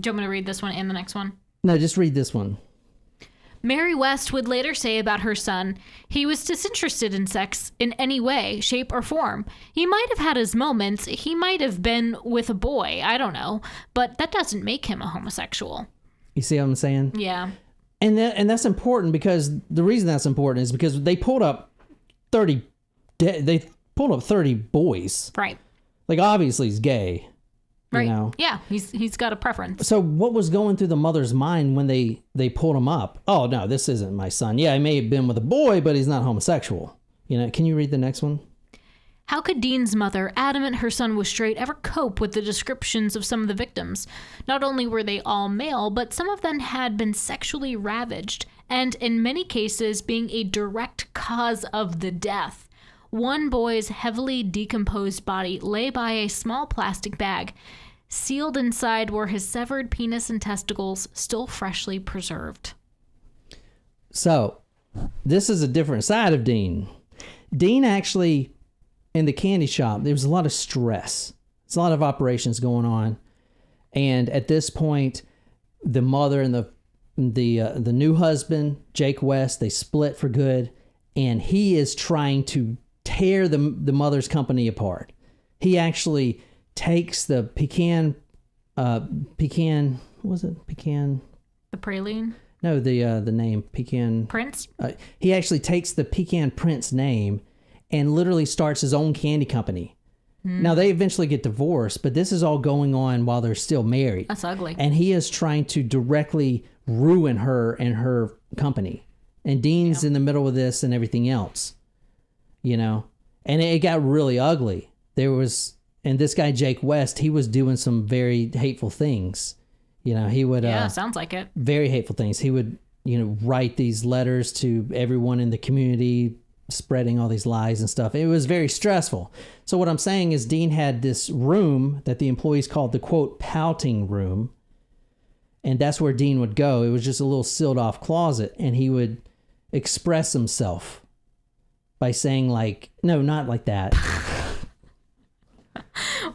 Do you want me to read this one and the next one? No, just read this one. Mary West would later say about her son, he was disinterested in sex in any way, shape, or form. He might have had his moments. He might have been with a boy. I don't know. But that doesn't make him a homosexual. You see what I'm saying? Yeah. And that's important, because the reason that's important is because they pulled up 30 boys. Right. Like, obviously he's gay. Right. You know? Yeah. He's got a preference. So what was going through the mother's mind when they pulled him up? Oh, no, this isn't my son. Yeah, he may have been with a boy, but he's not homosexual. Can you read the next one? How could Dean's mother, adamant her son was straight, ever cope with the descriptions of some of the victims? Not only were they all male, but some of them had been sexually ravaged, and in many cases being a direct cause of the death. One boy's heavily decomposed body lay by a small plastic bag. Sealed inside were his severed penis and testicles, still freshly preserved. So, this is a different side of Dean. Dean actually, in the candy shop, there was a lot of stress. There's a lot of operations going on. And at this point, the mother and the new husband, Jake West, they split for good. And he is trying to tear the mother's company apart. He actually takes the pecan, what was it? Pecan? The praline? No, the name, Pecan. Prince? He actually takes the Pecan Prince name and literally starts his own candy company. Now, they eventually get divorced, but this is all going on while they're still married. That's ugly. And he is trying to directly ruin her and her company. And Dean's in the middle of this and everything else. And it got really ugly. And this guy, Jake West, he was doing some very hateful things. He would... sounds like it. Very hateful things. He would, write these letters to everyone in the community, spreading all these lies and stuff. It was very stressful. So what I'm saying is Dean had this room that the employees called the, quote, pouting room. And that's where Dean would go. It was just a little sealed off closet. And he would express himself by saying no, not like that.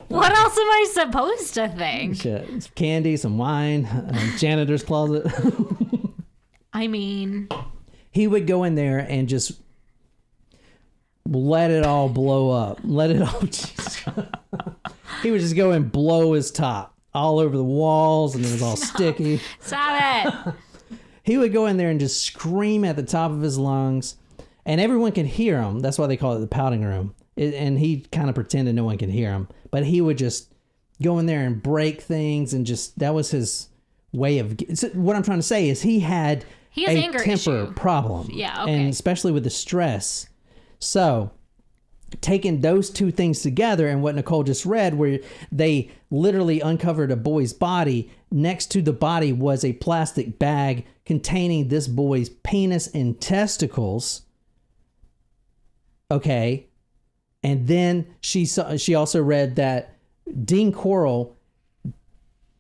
What else am I supposed to think? Shit. Some candy, some wine, janitor's closet. I mean... He would go in there and just let it all blow up. Let it all... He would just go and blow his top all over the walls, and it was all sticky. Stop it! He would go in there and just scream at the top of his lungs, and everyone could hear him. That's why they call it the pouting room. And he kind of pretended no one could hear him. But he would just go in there and break things, and just... That was his way of... So what I'm trying to say is he has a anger temper issue. problem. Yeah, okay. And especially with the stress. So, taking those two things together, and what Nicole just read, where they literally uncovered a boy's body, next to the body was a plastic bag containing this boy's penis and testicles. Okay. And then she also read that Dean Corll,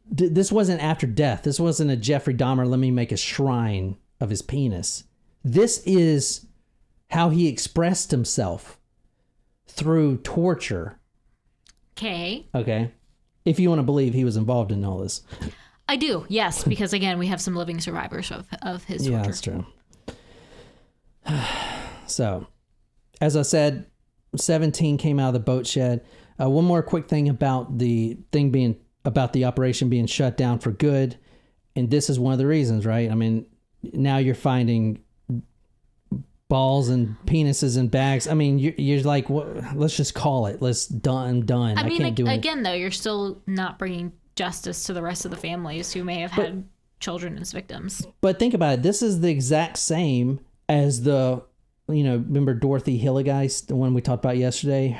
this wasn't after death. This wasn't a Jeffrey Dahmer, let me make a shrine of his penis. This is how he expressed himself through torture. Okay. Okay. If you want to believe he was involved in all this. I do, yes, because again, we have some living survivors of his torture. Yeah, that's true. So, as I said, 17 came out of the boat shed. One more quick thing about the operation being shut down for good. And this is one of the reasons, right? I mean, now you're finding balls and penises and bags. I mean, you're like, let's just call it. I'm done. I mean, can't do it. Again, though, you're still not bringing justice to the rest of the families who may have had children as victims. But think about it. This is the exact same as remember Dorothy Hilligeist, the one we talked about yesterday?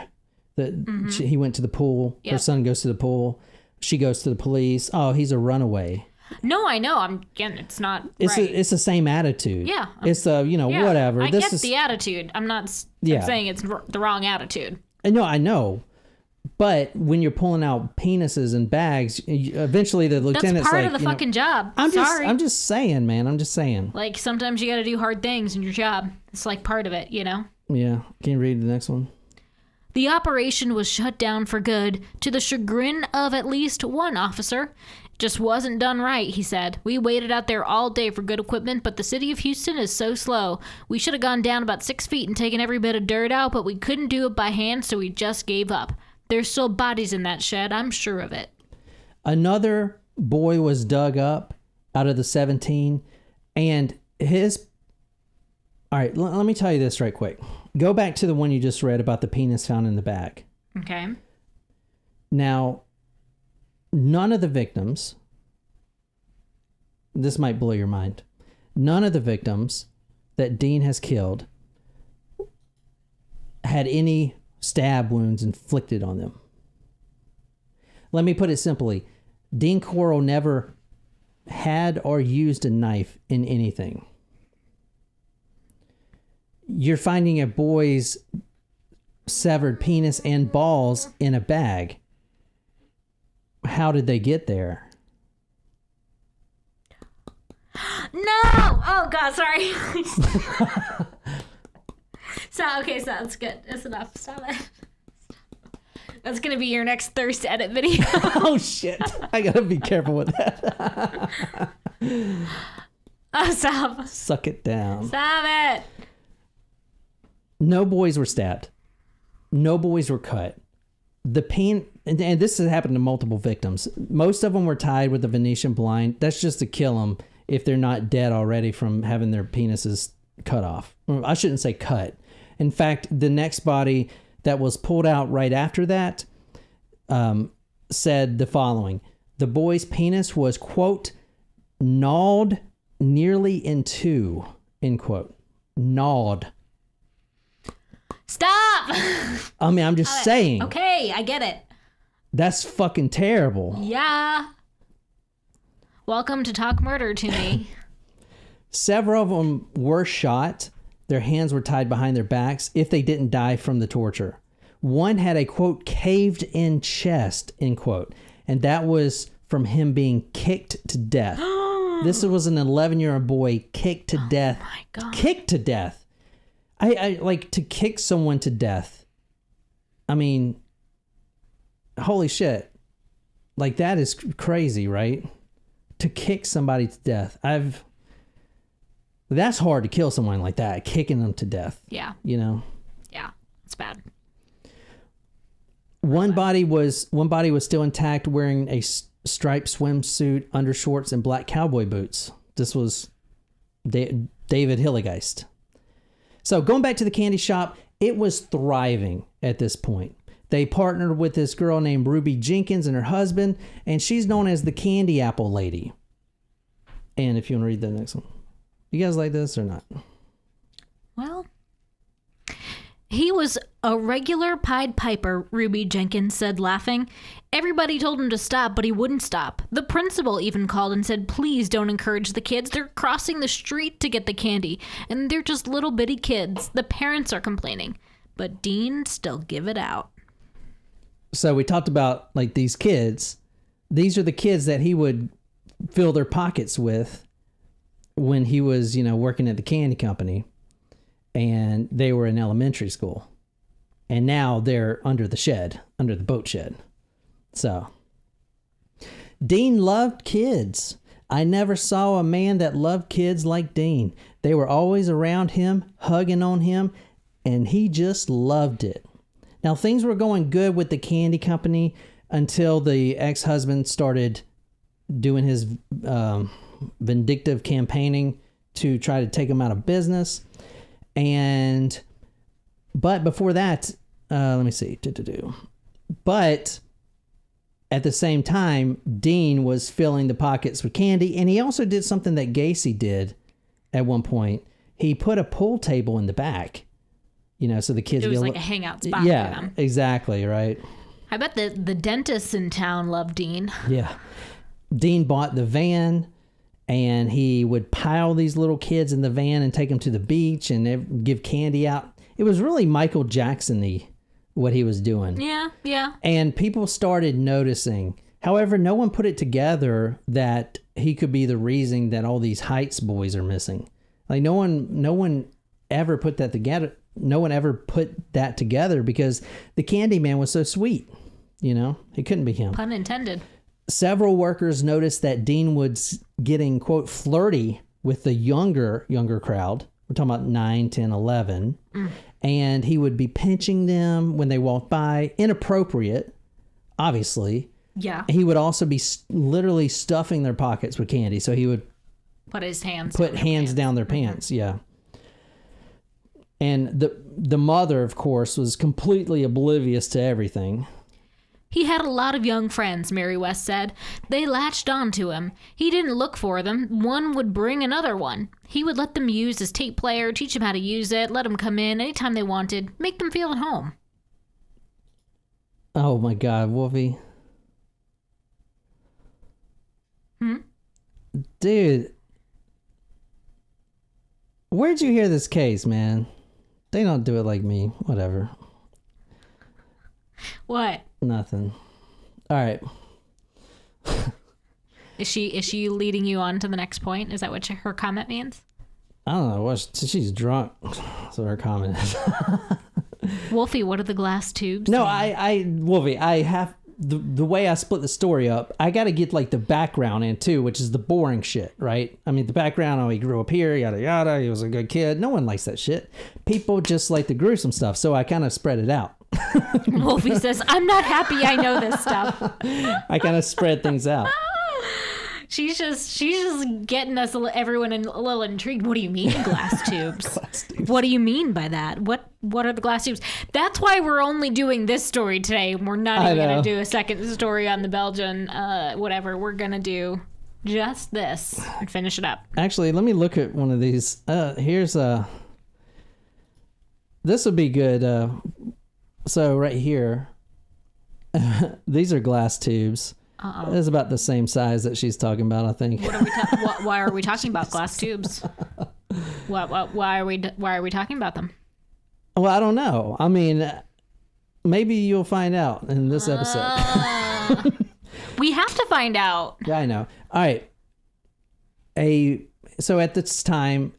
He went to the pool. Yep. Her son goes to the pool. She goes to the police. Oh, he's a runaway. No, I know. It's not right. It's the same attitude. Yeah. It's whatever. I get the attitude. I'm not saying it's the wrong attitude. No, I know. But when you're pulling out penises and bags, eventually the lieutenant's that's part like, of the fucking job. I'm just saying, man. I'm just saying. Like, sometimes you got to do hard things in your job. It's like part of it, you know? Yeah. Can you read the next one? The operation was shut down for good to the chagrin of at least one officer. Just wasn't done right, he said. We waited out there all day for good equipment, but the city of Houston is so slow. We should have gone down about 6 feet and taken every bit of dirt out, but we couldn't do it by hand, so we just gave up. There's still bodies in that shed, I'm sure of it. Another boy was dug up out of the 17, and his... All right, let me tell you this right quick. Go back to the one you just read about the penis found in the bag. Okay. Now, none of the victims, this might blow your mind, none of the victims that Dean has killed had any stab wounds inflicted on them. Let me put it simply. Dean Corll never had or used a knife in anything. You're finding a boy's severed penis and balls in a bag. How did they get there? No! Oh, God, sorry. So that's good. That's enough. Stop it. That's going to be your next thirst edit video. Oh, shit. I got to be careful with that. Oh, stop. Suck it down. Stop it. No boys were stabbed. No boys were cut. The pain, and this has happened to multiple victims. Most of them were tied with a Venetian blind. That's just to kill them if they're not dead already from having their penises cut off. I shouldn't say cut. In fact, the next body that was pulled out right after that said the following. The boy's penis was, quote, gnawed nearly in two, end quote. Gnawed. Stop! I mean, I'm just saying. Okay, I get it. That's fucking terrible. Yeah. Welcome to Talk Murder to me. Several of them were shot. Their hands were tied behind their backs if they didn't die from the torture. One had a, quote, caved in chest, end quote. And that was from him being kicked to death. This was an 11-year-old boy kicked to death. Oh my God. Kicked to death. I like to kick someone to death. I mean, holy shit. Like, that is crazy, right? To kick somebody to death. That's hard to kill someone like that, kicking them to death. Yeah. You know? Yeah, it's bad. One body was still intact, wearing a striped swimsuit, undershorts, and black cowboy boots. This was David Hilligeist. So going back to the candy shop, it was thriving at this point. They partnered with this girl named Ruby Jenkins and her husband, and she's known as the Candy Apple Lady. And if you want to read the next one. You guys like this or not? Well, he was a regular Pied Piper, Ruby Jenkins said, laughing. Everybody told him to stop, but he wouldn't stop. The principal even called and said, please don't encourage the kids. They're crossing the street to get the candy, and they're just little bitty kids. The parents are complaining. But Dean still give it out. So we talked about, like, these kids. These are the kids that he would fill their pockets with when he was, working at the candy company. And they were in elementary school. And now they're under the boat shed. So, Dean loved kids. I never saw a man that loved kids like Dean. They were always around him, hugging on him, and he just loved it. Now, things were going good with the candy company until the ex-husband started doing his vindictive campaigning to try to take him out of business. But before that, let me see. But at the same time, Dean was filling the pockets with candy, and he also did something that Gacy did at one point. He put a pool table in the back, so the kids. It was like a hangout spot for them. Exactly, right. I bet the dentists in town love Dean. Yeah. Dean bought the van, and he would pile these little kids in the van and take them to the beach and give candy out. It was really Michael Jackson-y, what he was doing. Yeah. And people started noticing. However, no one put it together that he could be the reason that all these Heights boys are missing. Like no one ever put that together. No one ever put that together because the candy man was so sweet. It couldn't be him. Pun intended. Several workers noticed that Dean was getting, quote, flirty with the younger crowd. We're talking about 9, 10, 11. And he would be pinching them when they walked by. Inappropriate, obviously. Yeah. He would also be literally stuffing their pockets with candy. So he would put his hands down their pants. Yeah. And the mother, of course, was completely oblivious to everything. He had a lot of young friends, Mary West said. They latched on to him. He didn't look for them. One would bring another one. He would let them use his tape player, teach them how to use it, let them come in anytime they wanted, make them feel at home. Oh my God, Wolfie. Dude. Where'd you hear this case, man? They don't do it like me. Whatever. What? Nothing. All right. Is she leading you on to the next point? Is that what her comment means? I don't know. She's drunk. That's what her comment is. Wolfie, what are the glass tubes? No, Wolfie, I have the way I split the story up. I got to get like the background in too, which is the boring shit, right? I mean, the background. Oh, he grew up here, yada yada. He was a good kid. No one likes that shit. People just like the gruesome stuff. So I kind of spread it out. Wolfie says, I'm not happy I know this stuff. I kind of spread things out. She's just getting us everyone a little intrigued. What do you mean glass tubes? Glass tubes. What do you mean by that? What are the glass tubes? That's why we're only doing this story today. We're not even going to do a second story on the Belgian whatever. We're going to do just this and finish it up. Actually, let me look at one of these. Here's this would be good. So right here, these are glass tubes. It's about the same size that she's talking about, I think. Why are we talking about glass tubes? Why are we talking about them? Well, I don't know. I mean, maybe you'll find out in this episode. We have to find out. Yeah, I know. All right. So at this time,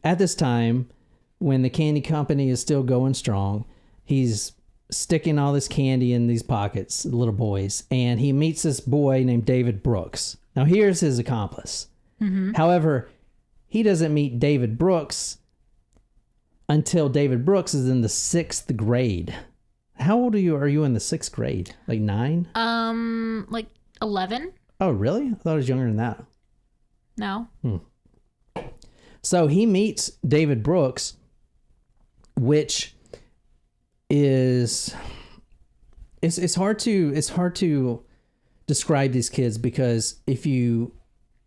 when the candy company is still going strong, he's sticking all this candy in these pockets, little boys, and he meets this boy named David Brooks. Now here's his accomplice. However, he doesn't meet David Brooks until David Brooks is in the 6th grade. How old are you? Are you in the 6th grade? Like 9? Like 11. Oh, really? I thought it was younger than that. No. So he meets David Brooks, which is it's hard to describe these kids, because if you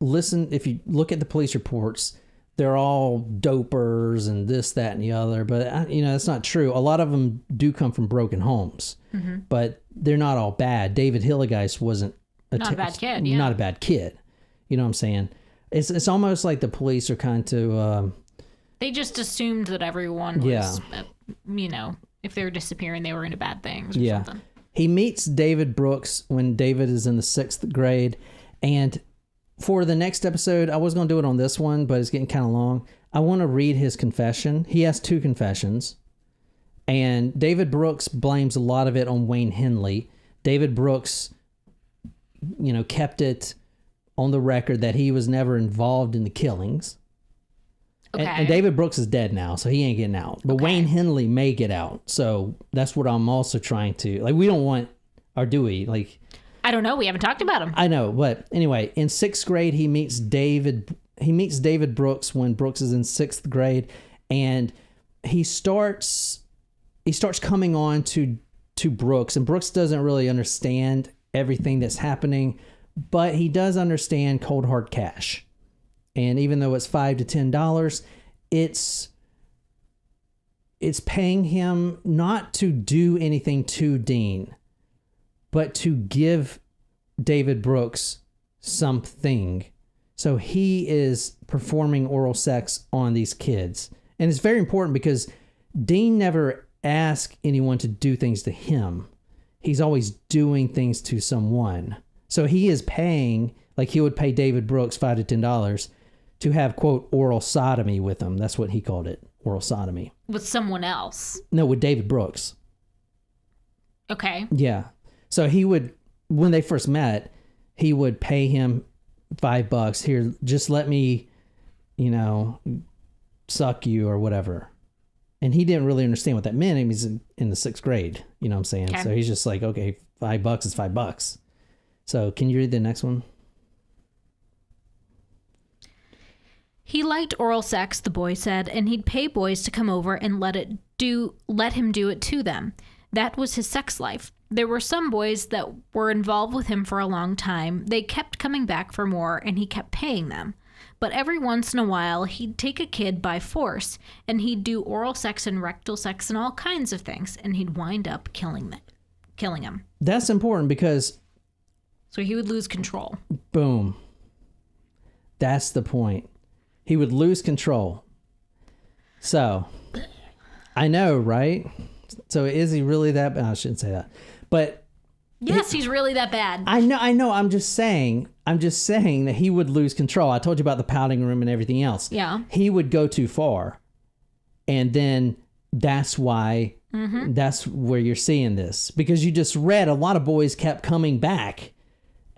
look at the police reports, they're all dopers and this, that, and the other. But that's not true. A lot of them do come from broken homes, but they're not all bad. David Hillegeist wasn't not a bad kid. Yeah. Not a bad kid. You know what I'm saying? It's almost like the police are kind of they just assumed that everyone was if they were disappearing, they were into bad things or something. He meets David Brooks when David is in the 6th grade. And for the next episode, I was going to do it on this one, but it's getting kind of long. I want to read his confession. He has 2 confessions. And David Brooks blames a lot of it on Wayne Henley. David Brooks, kept it on the record that he was never involved in the killings. Okay. And David Brooks is dead now, so he ain't getting out. But Wayne Henley may get out. So that's what I'm also trying to... Like, we don't want... Or do we? Like... I don't know. We haven't talked about him. I know. But anyway, in 6th grade, he meets David Brooks when Brooks is in 6th grade. And he starts coming on to Brooks. And Brooks doesn't really understand everything that's happening. But he does understand cold hard cash. And even though it's $5 to $10, it's paying him not to do anything to Dean, but to give David Brooks something. So he is performing oral sex on these kids. And it's very important because Dean never asked anyone to do things to him. He's always doing things to someone. So he is paying, like he would pay David Brooks $5 to $10 to have, quote, oral sodomy with him. That's what he called it, oral sodomy. With someone else. No, with David Brooks. Okay. Yeah. So he would, when they first met, he would pay him $5. Here, just let me, suck you or whatever. And he didn't really understand what that meant. He was in the 6th grade. You know what I'm saying? Okay. So he's just like, okay, $5 is $5. So can you read the next one? He liked oral sex, the boy said, and he'd pay boys to come over and let him do it to them. That was his sex life. There were some boys that were involved with him for a long time. They kept coming back for more, and he kept paying them. But every once in a while, he'd take a kid by force, and he'd do oral sex and rectal sex and all kinds of things, and he'd wind up killing him. That's important because... So he would lose control. Boom. That's the point. He would lose control. So, I know, right? So is he really that bad? I shouldn't say that. But yes, he's really that bad. I know. I'm just saying that he would lose control. I told you about the pouting room and everything else. Yeah. He would go too far. And then that's why that's where you're seeing this. Because you just read a lot of boys kept coming back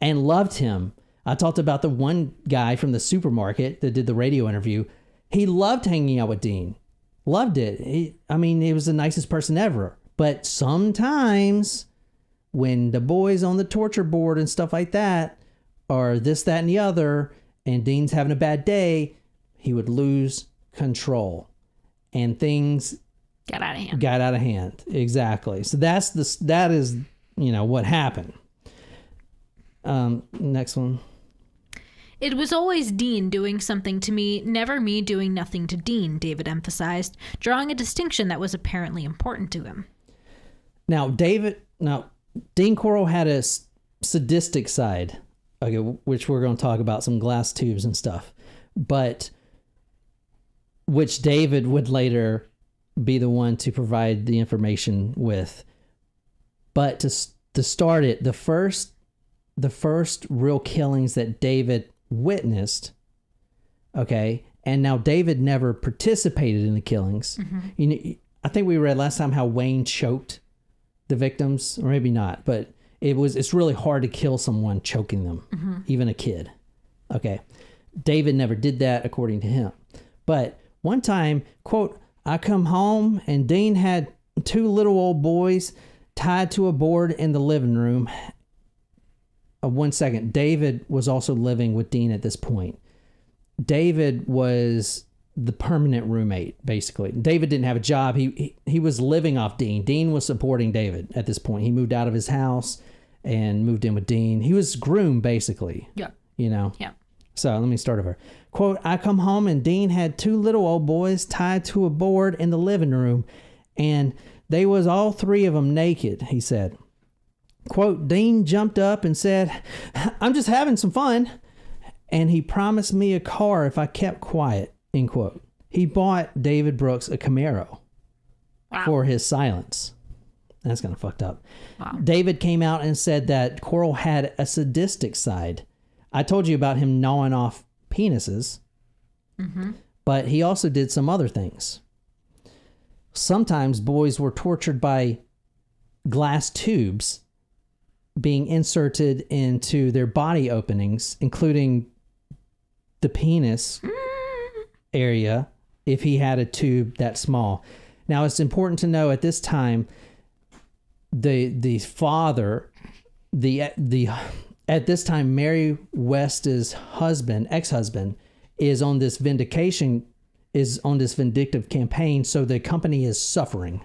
and loved him. I talked about the one guy from the supermarket that did the radio interview. He loved hanging out with Dean. Loved it. He was the nicest person ever. But sometimes when the boys on the torture board and stuff like that are this, that, and the other, and Dean's having a bad day, he would lose control. And things got out of hand. Exactly. So that is what happened. Next one. It was always Dean doing something to me, never me doing nothing to Dean, David emphasized, drawing a distinction that was apparently important to him. Now, Dean Corll had a sadistic side, okay, which we're going to talk about, some glass tubes and stuff, but which David would later be the one to provide the information with. But to start it, the first real killings that David witnessed, okay, and now David never participated in the killings. I think we read last time how Wayne choked the victims, or maybe not, but it's really hard to kill someone choking them, even a kid. Okay, David never did that according to him. But one time, quote, I come home and Dean had 2 little old boys tied to a board in the living room. 1 second. David was also living with Dean at this point. David was the permanent roommate, basically. David didn't have a job. He was living off Dean. Dean was supporting David at this point. He moved out of his house and moved in with Dean. He was groomed, basically. Yeah. Yeah. So let me start over. Quote, I come home and Dean had 2 little old boys tied to a board in the living room, and they was all 3 of them naked, he said. Quote, Dean jumped up and said, I'm just having some fun. And he promised me a car if I kept quiet, end quote. He bought David Brooks a Camaro for his silence. That's kind of fucked up. Wow. David came out and said that Corll had a sadistic side. I told you about him gnawing off penises, but he also did some other things. Sometimes boys were tortured by glass tubes being inserted into their body openings, including the penis area, if he had a tube that small. Now, it's important to know at this time, the father, at this time, Mary West's ex-husband, is on this vindictive campaign, so the company is suffering.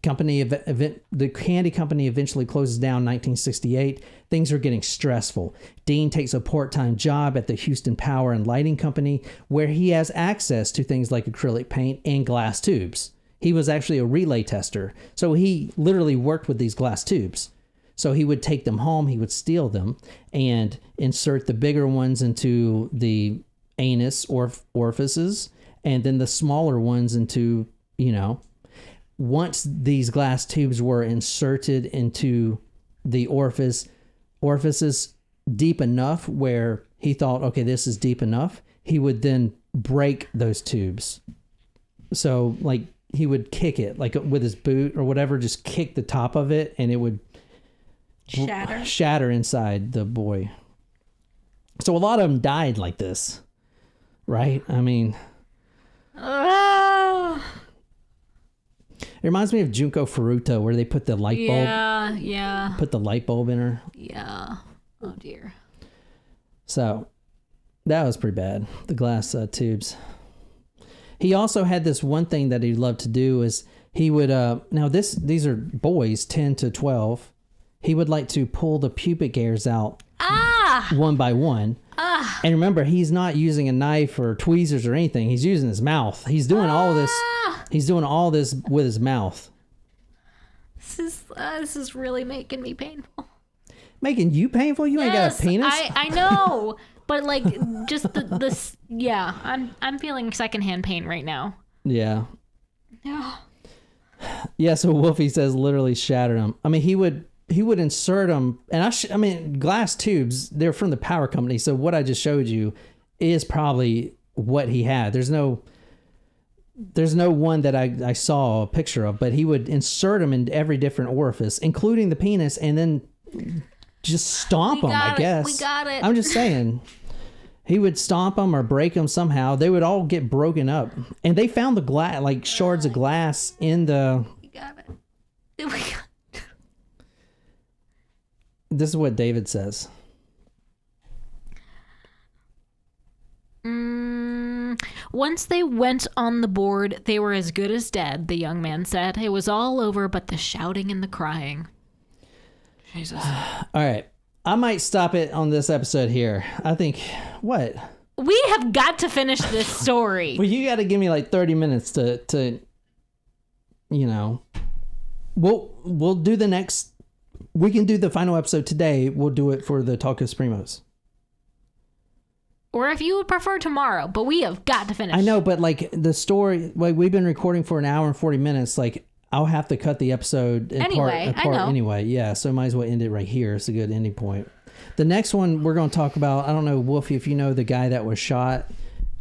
The candy company eventually closes down in 1968. Things are getting stressful. Dean takes a part-time job at the Houston Power and Lighting Company, where he has access to things like acrylic paint and glass tubes. He was actually a relay tester, so he literally worked with these glass tubes. So he would take them home, he would steal them, and insert the bigger ones into the anus orifices, and then the smaller ones into, once these glass tubes were inserted into the orifices deep enough where he thought, okay, this is deep enough, he would then break those tubes. So, like, he would kick it, like with his boot or whatever, just kick the top of it, and it would shatter inside the boy. So a lot of them died like this, right? I mean... It reminds me of Junko Furuta, where they put the light bulb. Yeah. Put the light bulb in her. Yeah. Oh dear. So that was pretty bad. The glass tubes. He also had this one thing that he loved to do is he would now these are boys 10 to 12. He would like to pull the pubic hairs out one by one. And remember, he's not using a knife or tweezers or anything. He's using his mouth. He's doing all this. He's doing all this with his mouth. This is really making me painful. Making you painful? You ain't got a penis? I know. But like just this I'm feeling secondhand pain right now. Yeah. Yeah, so Wolfie says literally shattered him. I mean, he would insert them, and I mean, glass tubes, they're from the power company, so what I just showed you is probably what he had. There's no one that I saw a picture of, but he would insert them in every different orifice, including the penis, and then just stomp them, I guess. We got it. I'm just saying. He would stomp them or break them somehow. They would all get broken up. And they found the glass, like shards of glass in the... We got it. This is what David says. Once they went on the board, they were as good as dead, the young man said. It was all over but the shouting and the crying. Jesus. All right. I might stop it on this episode here. I think, what? We have got to finish this story. Well, you got to give me like 30 minutes to we'll do the next, we can do the final episode today. We'll do it for the Tacos Primos. Or if you would prefer tomorrow, but we have got to finish. I know, but like the story, like we've been recording for an hour and 40 minutes. Like I'll have to cut the episode apart anyway. Yeah, so might as well end it right here. It's a good ending point. The next one we're going to talk about, I don't know, Wolfie, if you know the guy that was shot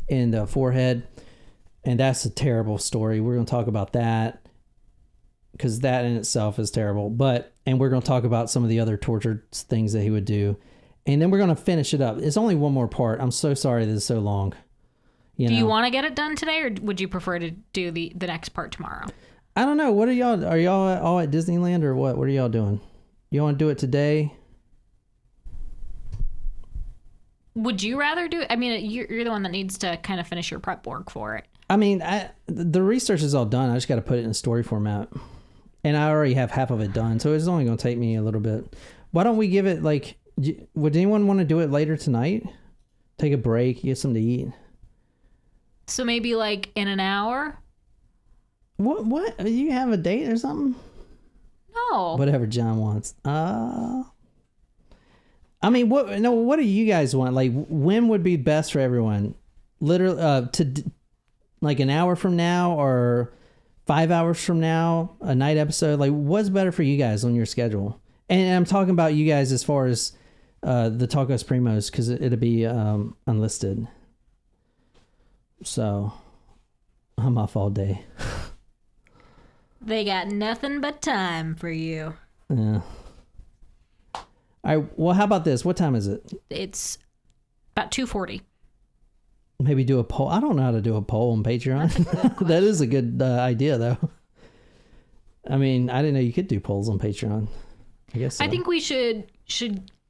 in the forehead, and that's a terrible story. We're going to talk about that because that in itself is terrible. And we're going to talk about some of the other torture things that he would do. And then we're going to finish it up. It's only one more part. I'm so sorry that it's so long. Do you want to get it done today, or would you prefer to do the next part tomorrow? I don't know. What are y'all all at Disneyland or what? What are y'all doing? You want to do it today? Would you rather do it? I mean, you're the one that needs to kind of finish your prep work for it. I mean, the research is all done. I just got to put it in story format. And I already have half of it done. So it's only going to take me a little bit. Why don't we give it like... Would anyone want to do it later tonight? Take a break, get something to eat. So maybe like in an hour? What? You have a date or something? No. Whatever John wants. I mean, what do you guys want? Like, when would be best for everyone? Literally, like an hour from now or 5 hours from now, a night episode? Like, what's better for you guys on your schedule? And I'm talking about you guys as far as the Tacos Primos, because it'll be unlisted. So, I'm off all day. They got nothing but time for you. Yeah. All right. Well, how about this? What time is it? It's about 2:40. Maybe do a poll. I don't know how to do a poll on Patreon. That is a good idea, though. I mean, I didn't know you could do polls on Patreon. I guess so. I think we should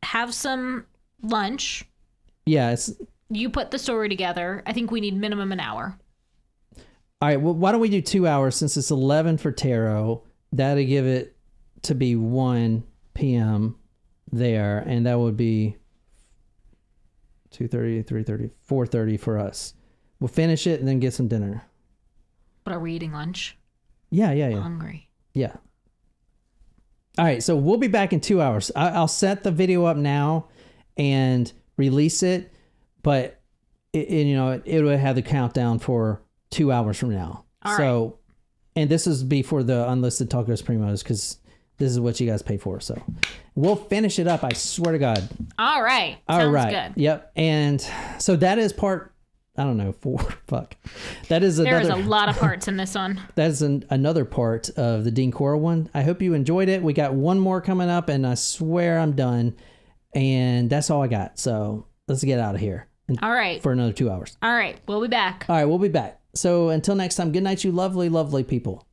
have some lunch. Yeah. You put the story together. I think we need minimum an hour. All right. Well, why don't we do 2 hours since it's 11 for tarot? That'll give it to be 1 p.m. there, and that would be 2:30, 3:30, 4:30 for us. We'll finish it and then get some dinner. But are we eating lunch? Yeah. I'm hungry. Yeah. All right. So we'll be back in 2 hours. I'll set the video up now and release it, but it will have the countdown for 2 hours from now. All right. And this is before the unlisted Tacos Primos because this is what you guys pay for. So we'll finish it up. I swear to God. All right. Sounds good. Yep. And so that is part, I don't know, 4. Fuck. That is There's a lot of parts in this one. That is another part of the Dean Corll one. I hope you enjoyed it. We got one more coming up and I swear I'm done. And that's all I got. So let's get out of here. All right. For another 2 hours. All right. We'll be back. All right. We'll be back. So until next time, good night, you lovely, lovely people.